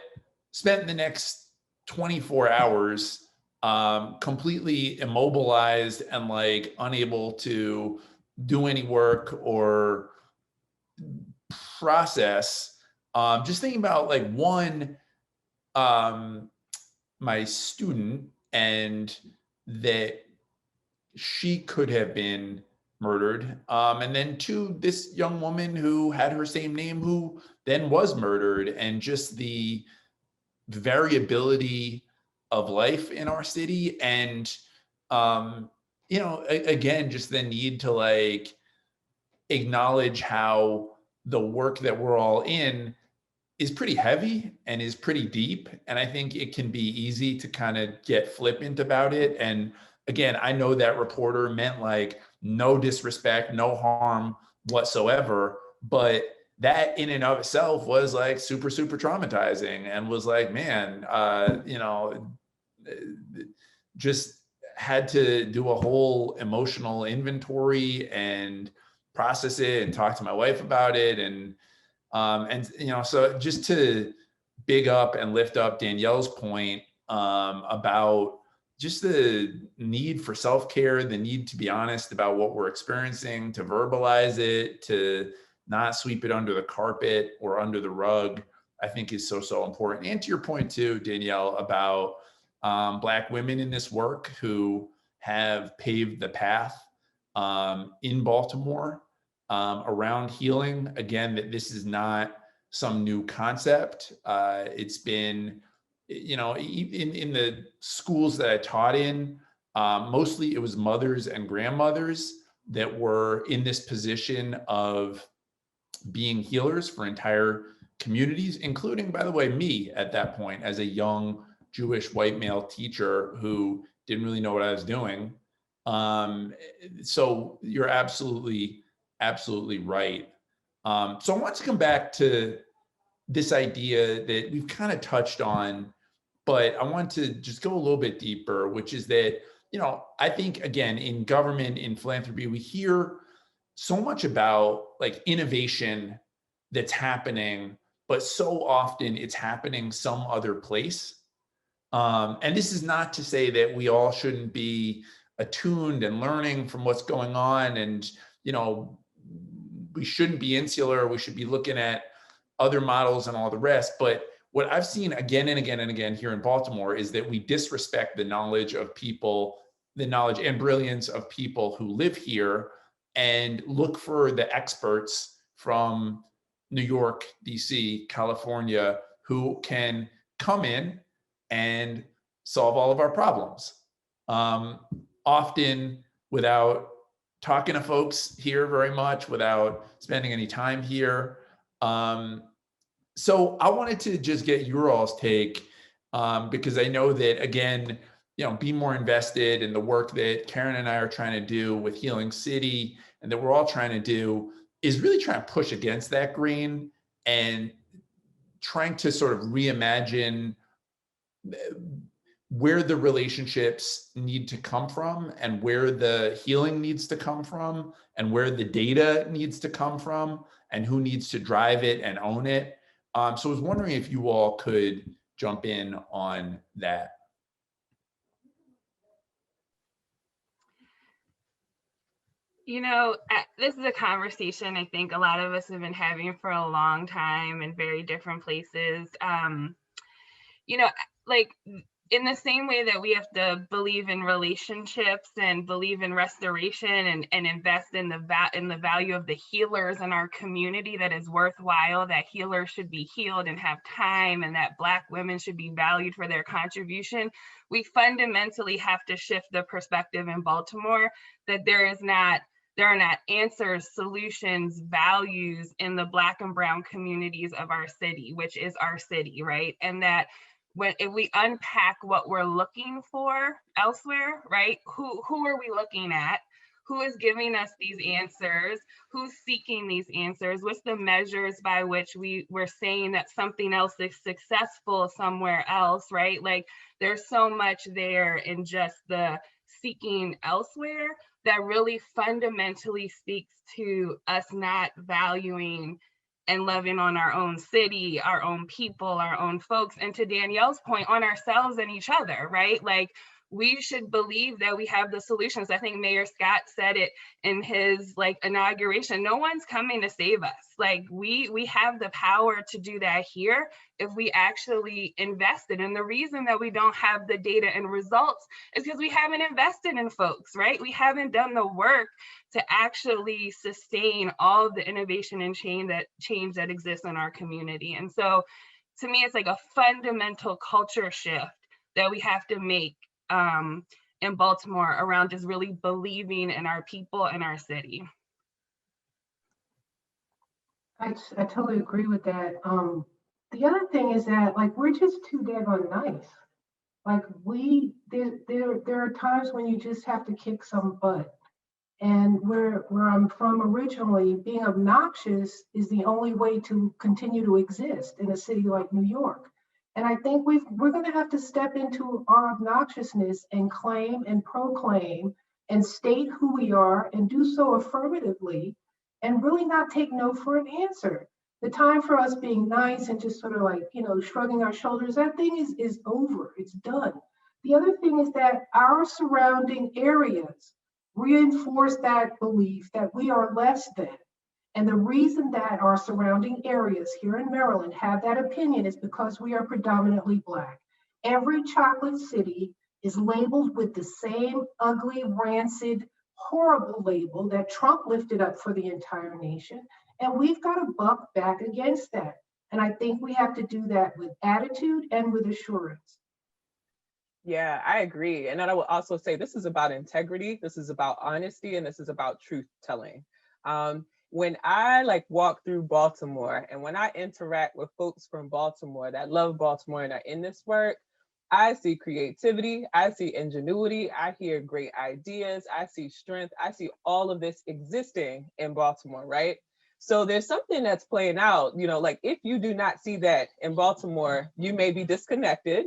spent the next 24 hours completely immobilized and like unable to do any work or process. Just thinking about like one, my student, and that she could have been murdered. And then two, this young woman who had her same name who then was murdered, and just the variability of life in our city. And, you know, again, just the need to like acknowledge how the work that we're all in is pretty heavy and is pretty deep. And I think it can be easy to kind of get flippant about it. And again, I know that reporter meant like no disrespect, no harm whatsoever, but that in and of itself was like super, super traumatizing, and was like, man, you know, just had to do a whole emotional inventory and process it and talk to my wife about it. And you know, so just to big up and lift up Danielle's point about just the need for self-care, the need to be honest about what we're experiencing, to verbalize it, to not sweep it under the carpet or under the rug, I think is so, so important. And to your point too, Danielle, about Black women in this work who have paved the path in Baltimore around healing. Again, that this is not some new concept. It's been, you know, in the schools that I taught in, mostly it was mothers and grandmothers that were in this position of being healers for entire communities, including, by the way, me at that point as a young Jewish white male teacher who didn't really know what I was doing. So you're absolutely right. So I want to come back to this idea that we've kind of touched on, but I want to just go a little bit deeper, which is that, you know, I think, again, in government, in philanthropy, we hear so much about like innovation that's happening, but so often it's happening some other place. And this is not to say that we all shouldn't be attuned and learning from what's going on. And, you know, we shouldn't be insular. We should be looking at other models and all the rest. But what I've seen again and again and again here in Baltimore is that we disrespect the knowledge of people, the knowledge and brilliance of people who live here, and look for the experts from New York, DC, California, who can come in and solve all of our problems. Often without talking to folks here very much, without spending any time here. So I wanted to just get your all's take, because I know that, again, you know, be more invested in the work that Karen and I are trying to do with Healing City, and that we're all trying to do, is really trying to push against that grain and trying to sort of reimagine where the relationships need to come from, and where the healing needs to come from, and where the data needs to come from, and who needs to drive it and own it. So I was wondering if you all could jump in on that. You know, this is a conversation I think a lot of us have been having for a long time in very different places. You know, like in the same way that we have to believe in relationships and believe in restoration and invest in the value of the healers in our community, that is worthwhile, that healers should be healed and have time, and that Black women should be valued for their contribution, we fundamentally have to shift the perspective in Baltimore that there are not answers, solutions, values in the Black and brown communities of our city, which is our city, right? And that if we unpack what we're looking for elsewhere, right? Who are we looking at? Who is giving us these answers? Who's seeking these answers? What's the measures by which we're saying that something else is successful somewhere else, right? Like, there's so much there in just the seeking elsewhere that really fundamentally speaks to us not valuing and loving on our own city, our own people, our own folks, and to Danielle's point, on ourselves and each other, right? Like, we should believe that we have the solutions. I think Mayor Scott said it in his inauguration. No one's coming to save us. Like, we have the power to do that here if we actually invested. And the reason that we don't have the data and results is because we haven't invested in folks, right? We haven't done the work to actually sustain all of the innovation and change that exists in our community. And so to me, it's like a fundamental culture shift that we have to make in Baltimore around just really believing in our people and our city. I totally agree with that. The other thing is that we're just too daggone nice. There are times when you just have to kick some butt. And where I'm from originally, being obnoxious is the only way to continue to exist in a city like New York. And I think we're going to have to step into our obnoxiousness and claim and proclaim and state who we are and do so affirmatively and really not take no for an answer. The time for us being nice and just sort of shrugging our shoulders, that thing is over, it's done. The other thing is that our surrounding areas reinforce that belief that we are less than. And the reason that our surrounding areas here in Maryland have that opinion is because we are predominantly Black. Every chocolate city is labeled with the same ugly, rancid, horrible label that Trump lifted up for the entire nation. And we've got to buck back against that. And I think we have to do that with attitude and with assurance. Yeah, I agree. And then I will also say this is about integrity, this is about honesty, and this is about truth telling. When I walk through Baltimore and when I interact with folks from Baltimore that love Baltimore and are in this work, I see creativity, I see ingenuity, I hear great ideas, I see strength, I see all of this existing in Baltimore, right? So there's something that's playing out, if you do not see that in Baltimore, you may be disconnected,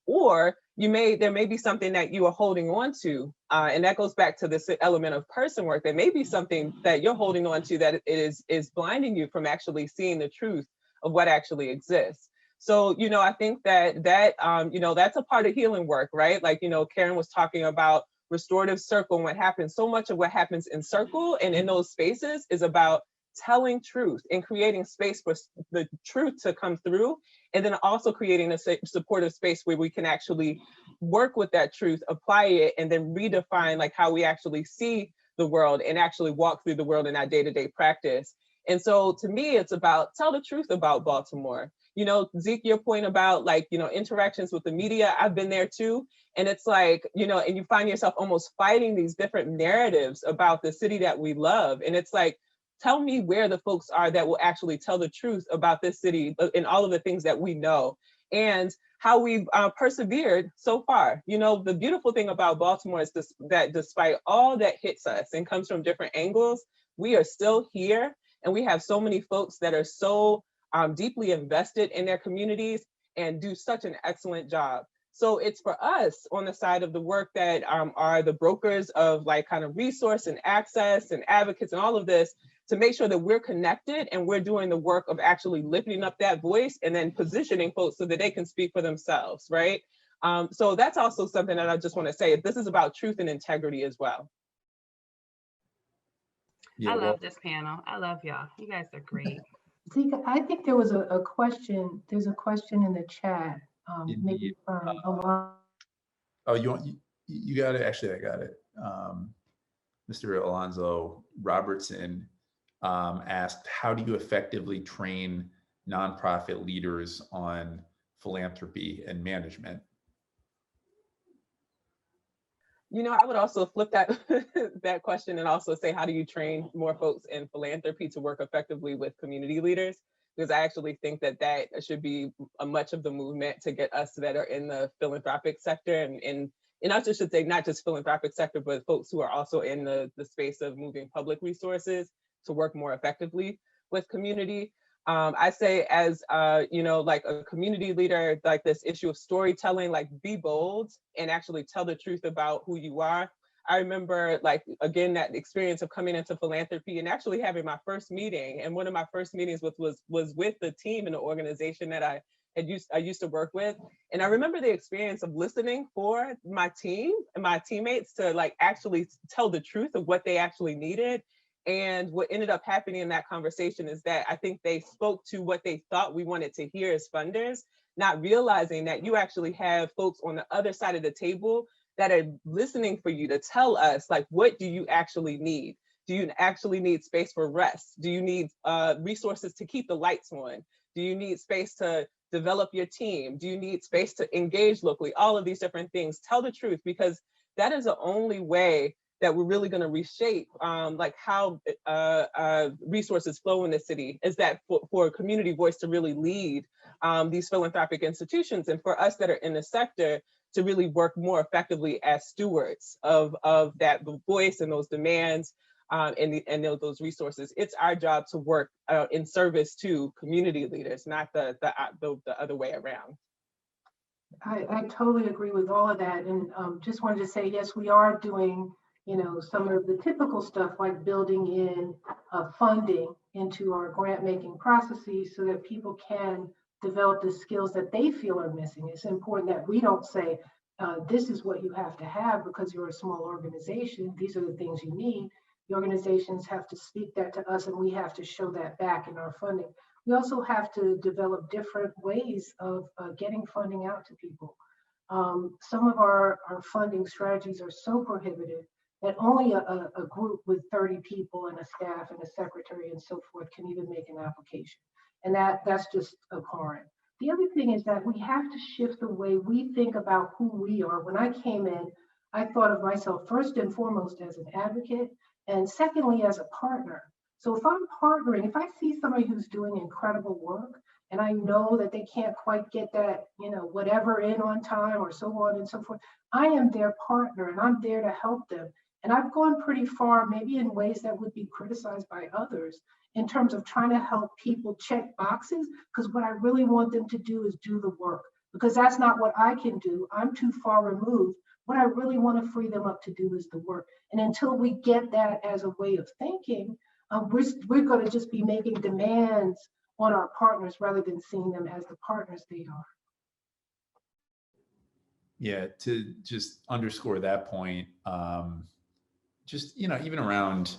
or there may be something that you are holding on to. And that goes back to this element of person work. There may be something that you're holding on to that is blinding you from actually seeing the truth of what actually exists. So, I think that that's a part of healing work, right? Karen was talking about restorative circle and what happens. So much of what happens in circle and in those spaces is about telling truth and creating space for the truth to come through, and then also creating a supportive space where we can actually work with that truth, apply it, and then redefine how we actually see the world and actually walk through the world in our day-to-day practice. And so to me, it's about tell the truth about Baltimore. Zeke, your point about interactions with the media, I've been there too. And it's and you find yourself almost fighting these different narratives about the city that we love. And it's tell me where the folks are that will actually tell the truth about this city and all of the things that we know and how we've persevered so far. The beautiful thing about Baltimore is that despite all that hits us and comes from different angles, we are still here. And we have so many folks that are so deeply invested in their communities and do such an excellent job. So it's for us on the side of the work that are the brokers of kind of resource and access and advocates and all of this, to make sure that we're connected and we're doing the work of actually lifting up that voice and then positioning folks so that they can speak for themselves, right? So that's also something that I just want to say. This is about truth and integrity as well. Yeah, I love this panel. I love y'all. You guys are great. Zeke, I think there was a question. There's a question in the chat maybe Indeed. Alon. Oh, you got it. Actually, I got it. Mr. Alonzo Robertson asked, how do you effectively train nonprofit leaders on philanthropy and management? You know, I would also flip that that question and also say, how do you train more folks in philanthropy to work effectively with community leaders? Because I actually think that that should be a much of the movement to get us that are in the philanthropic sector and I should say not just philanthropic sector, but folks who are also in the space of moving public resources to work more effectively with community. I say as, you know, like a community leader, like this issue of storytelling, like be bold and actually tell the truth about who you are. I remember like, again, that experience of coming into philanthropy and actually having my first meeting. And one of my first meetings was with the team in the organization that I used to work with. And I remember the experience of listening for my team and my teammates to like actually tell the truth of what they actually needed. And what ended up happening in that conversation is that I think they spoke to what they thought we wanted to hear as funders, not realizing that you actually have folks on the other side of the table that are listening for you to tell us, like, what do you actually need? Do you actually need space for rest? Do you need resources to keep the lights on? Do you need space to develop your team? Do you need space to engage locally? All of these different things. Tell the truth, because that is the only way that we're really going to reshape like how resources flow in the city, is that for a community voice to really lead these philanthropic institutions, and for us that are in the sector to really work more effectively as stewards of that voice and those demands and those resources. It's our job to work in service to community leaders, not the other way around. I totally agree with all of that, and just wanted to say, yes, we are doing, you know, some of the typical stuff like building in funding into our grant making processes so that people can develop the skills that they feel are missing. It's important that we don't say, this is what you have to have because you're a small organization. These are the things you need. The organizations have to speak that to us and we have to show that back in our funding. We also have to develop different ways of getting funding out to people. Some of our funding strategies are so prohibitive that only a group with 30 people and a staff and a secretary and so forth can even make an application. And that's just abhorrent. The other thing is that we have to shift the way we think about who we are. When I came in, I thought of myself first and foremost as an advocate, and secondly, as a partner. So if I'm partnering, if I see somebody who's doing incredible work, and I know that they can't quite get that, you know, whatever in on time or so on and so forth, I am their partner and I'm there to help them. And I've gone pretty far, maybe in ways that would be criticized by others, in terms of trying to help people check boxes, because what I really want them to do is do the work, because that's not what I can do. I'm too far removed. What I really want to free them up to do is the work. And until we get that as a way of thinking, we're going to just be making demands on our partners rather than seeing them as the partners they are. Yeah, to just underscore that point, just, you know, even around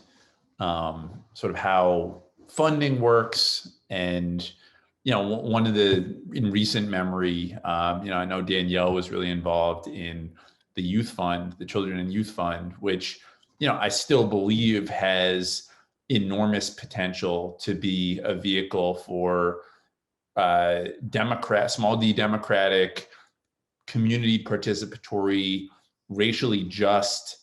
sort of how funding works, and, you know, one of the, in recent memory, you know, I know Danielle was really involved in the youth fund, the Children and Youth Fund, which, you know, I still believe has enormous potential to be a vehicle for small d democratic, community participatory, racially just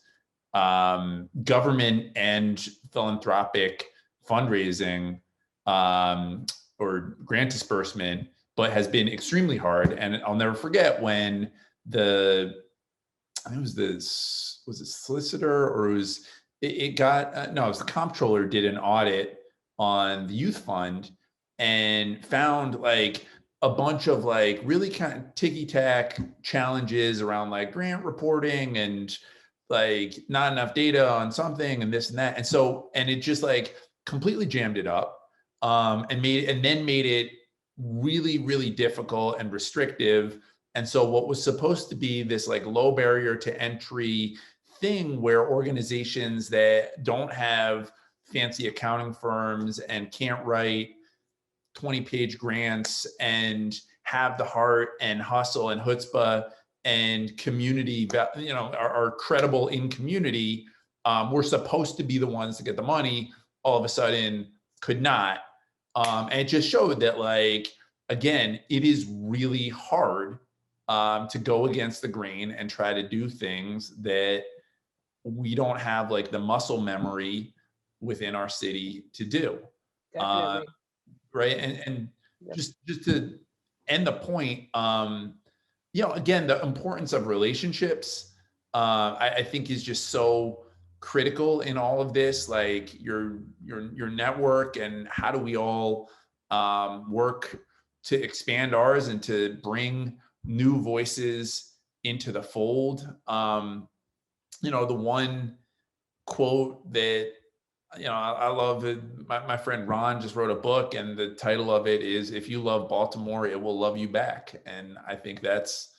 government and philanthropic fundraising or grant disbursement, but has been extremely hard. And I'll never forget when I think it was it solicitor, or it was the comptroller did an audit on the youth fund and found like a bunch of like really kind of ticky-tack challenges around like grant reporting and like not enough data on something and this and that. And it just like completely jammed it up and then made it really, really difficult and restrictive. And so what was supposed to be this like low barrier to entry thing where organizations that don't have fancy accounting firms and can't write 20-page grants and have the heart and hustle and chutzpah and community, you know, are credible in community, we're supposed to be the ones to get the money, all of a sudden could not. And it just showed that, like, again, it is really hard to go against the grain and try to do things that we don't have like the muscle memory within our city to do. Definitely. Right. And Yep. just to end the point, you know, again, the importance of relationships, I think is just so critical in all of this, like your network, and how do we all work to expand ours and to bring new voices into the fold. You know, the one quote that, you know, I love it. My friend Ron just wrote a book, and the title of it is "If You Love Baltimore, It Will Love You Back." And I think that's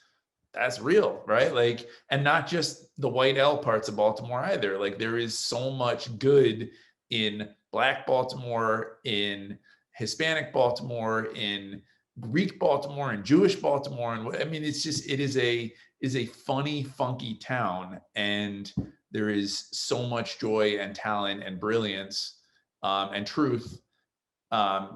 real, right? Like, and not just the white L parts of Baltimore either. Like, there is so much good in Black Baltimore, in Hispanic Baltimore, in Greek Baltimore, and Jewish Baltimore. And I mean, it's just, it is a funny, funky town. And there is so much joy and talent and brilliance and truth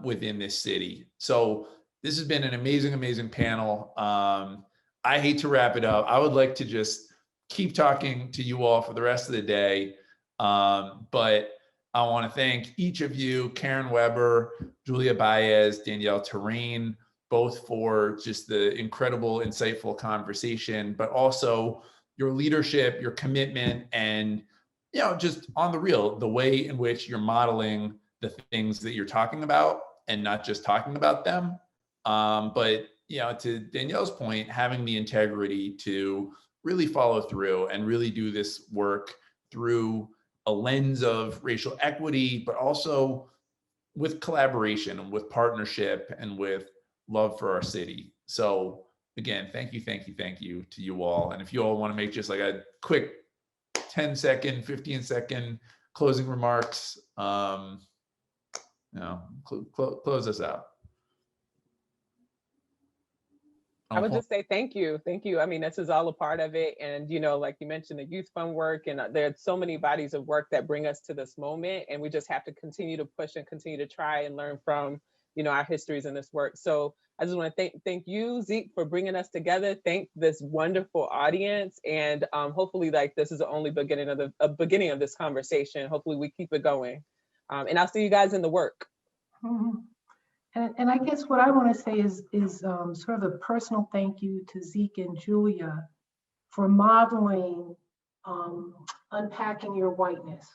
within this city. So this has been an amazing, amazing panel. I hate to wrap it up. I would like to just keep talking to you all for the rest of the day. But I want to thank each of you, Karen Weber, Julia Baez, Danielle Torain, both for just the incredible, insightful conversation, but also your leadership, your commitment, and, you know, just on the real, the way in which you're modeling the things that you're talking about and not just talking about them. But, you know, to Danielle's point, having the integrity to really follow through and really do this work through a lens of racial equity, but also with collaboration and with partnership and with love for our city. So again, thank you to you all. And if you all want to make just like a quick 10-second, 15-second closing remarks, you know, close us out. I would just say thank you. Thank you. I mean, this is all a part of it. And, you know, like you mentioned, the youth fund work, and there's so many bodies of work that bring us to this moment. And we just have to continue to push and continue to try and learn from, you know, our histories in this work. So I just want to thank you, Zeke, for bringing us together. Thank this wonderful audience. And hopefully, like, this is the only beginning of this conversation. Hopefully we keep it going. And I'll see you guys in the work. Mm-hmm. And I guess what I want to say is sort of a personal thank you to Zeke and Julia for modeling unpacking your whiteness,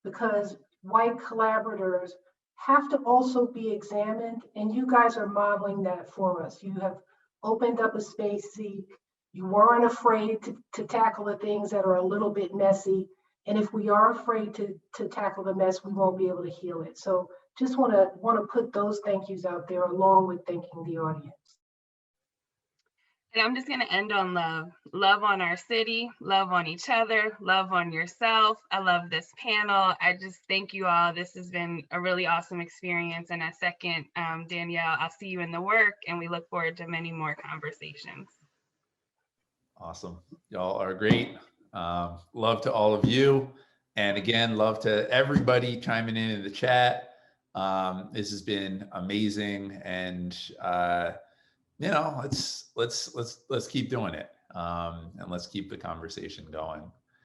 because white collaborators have to also be examined, and you guys are modeling that for us. You have opened up a space, Zeke. You weren't afraid to tackle the things that are a little bit messy. And if we are afraid to tackle the mess, we won't be able to heal it. So just want to put those thank yous out there, along with thanking the audience. And I'm just going to end on love. Love on our city, love on each other, love on yourself. I love this panel. I just thank you all. This has been a really awesome experience. And I second Danielle, I'll see you in the work, and we look forward to many more conversations. Awesome. Y'all are great. Love to all of you. And again, love to everybody chiming in the chat. This has been amazing, and you know, let's keep doing it, and let's keep the conversation going.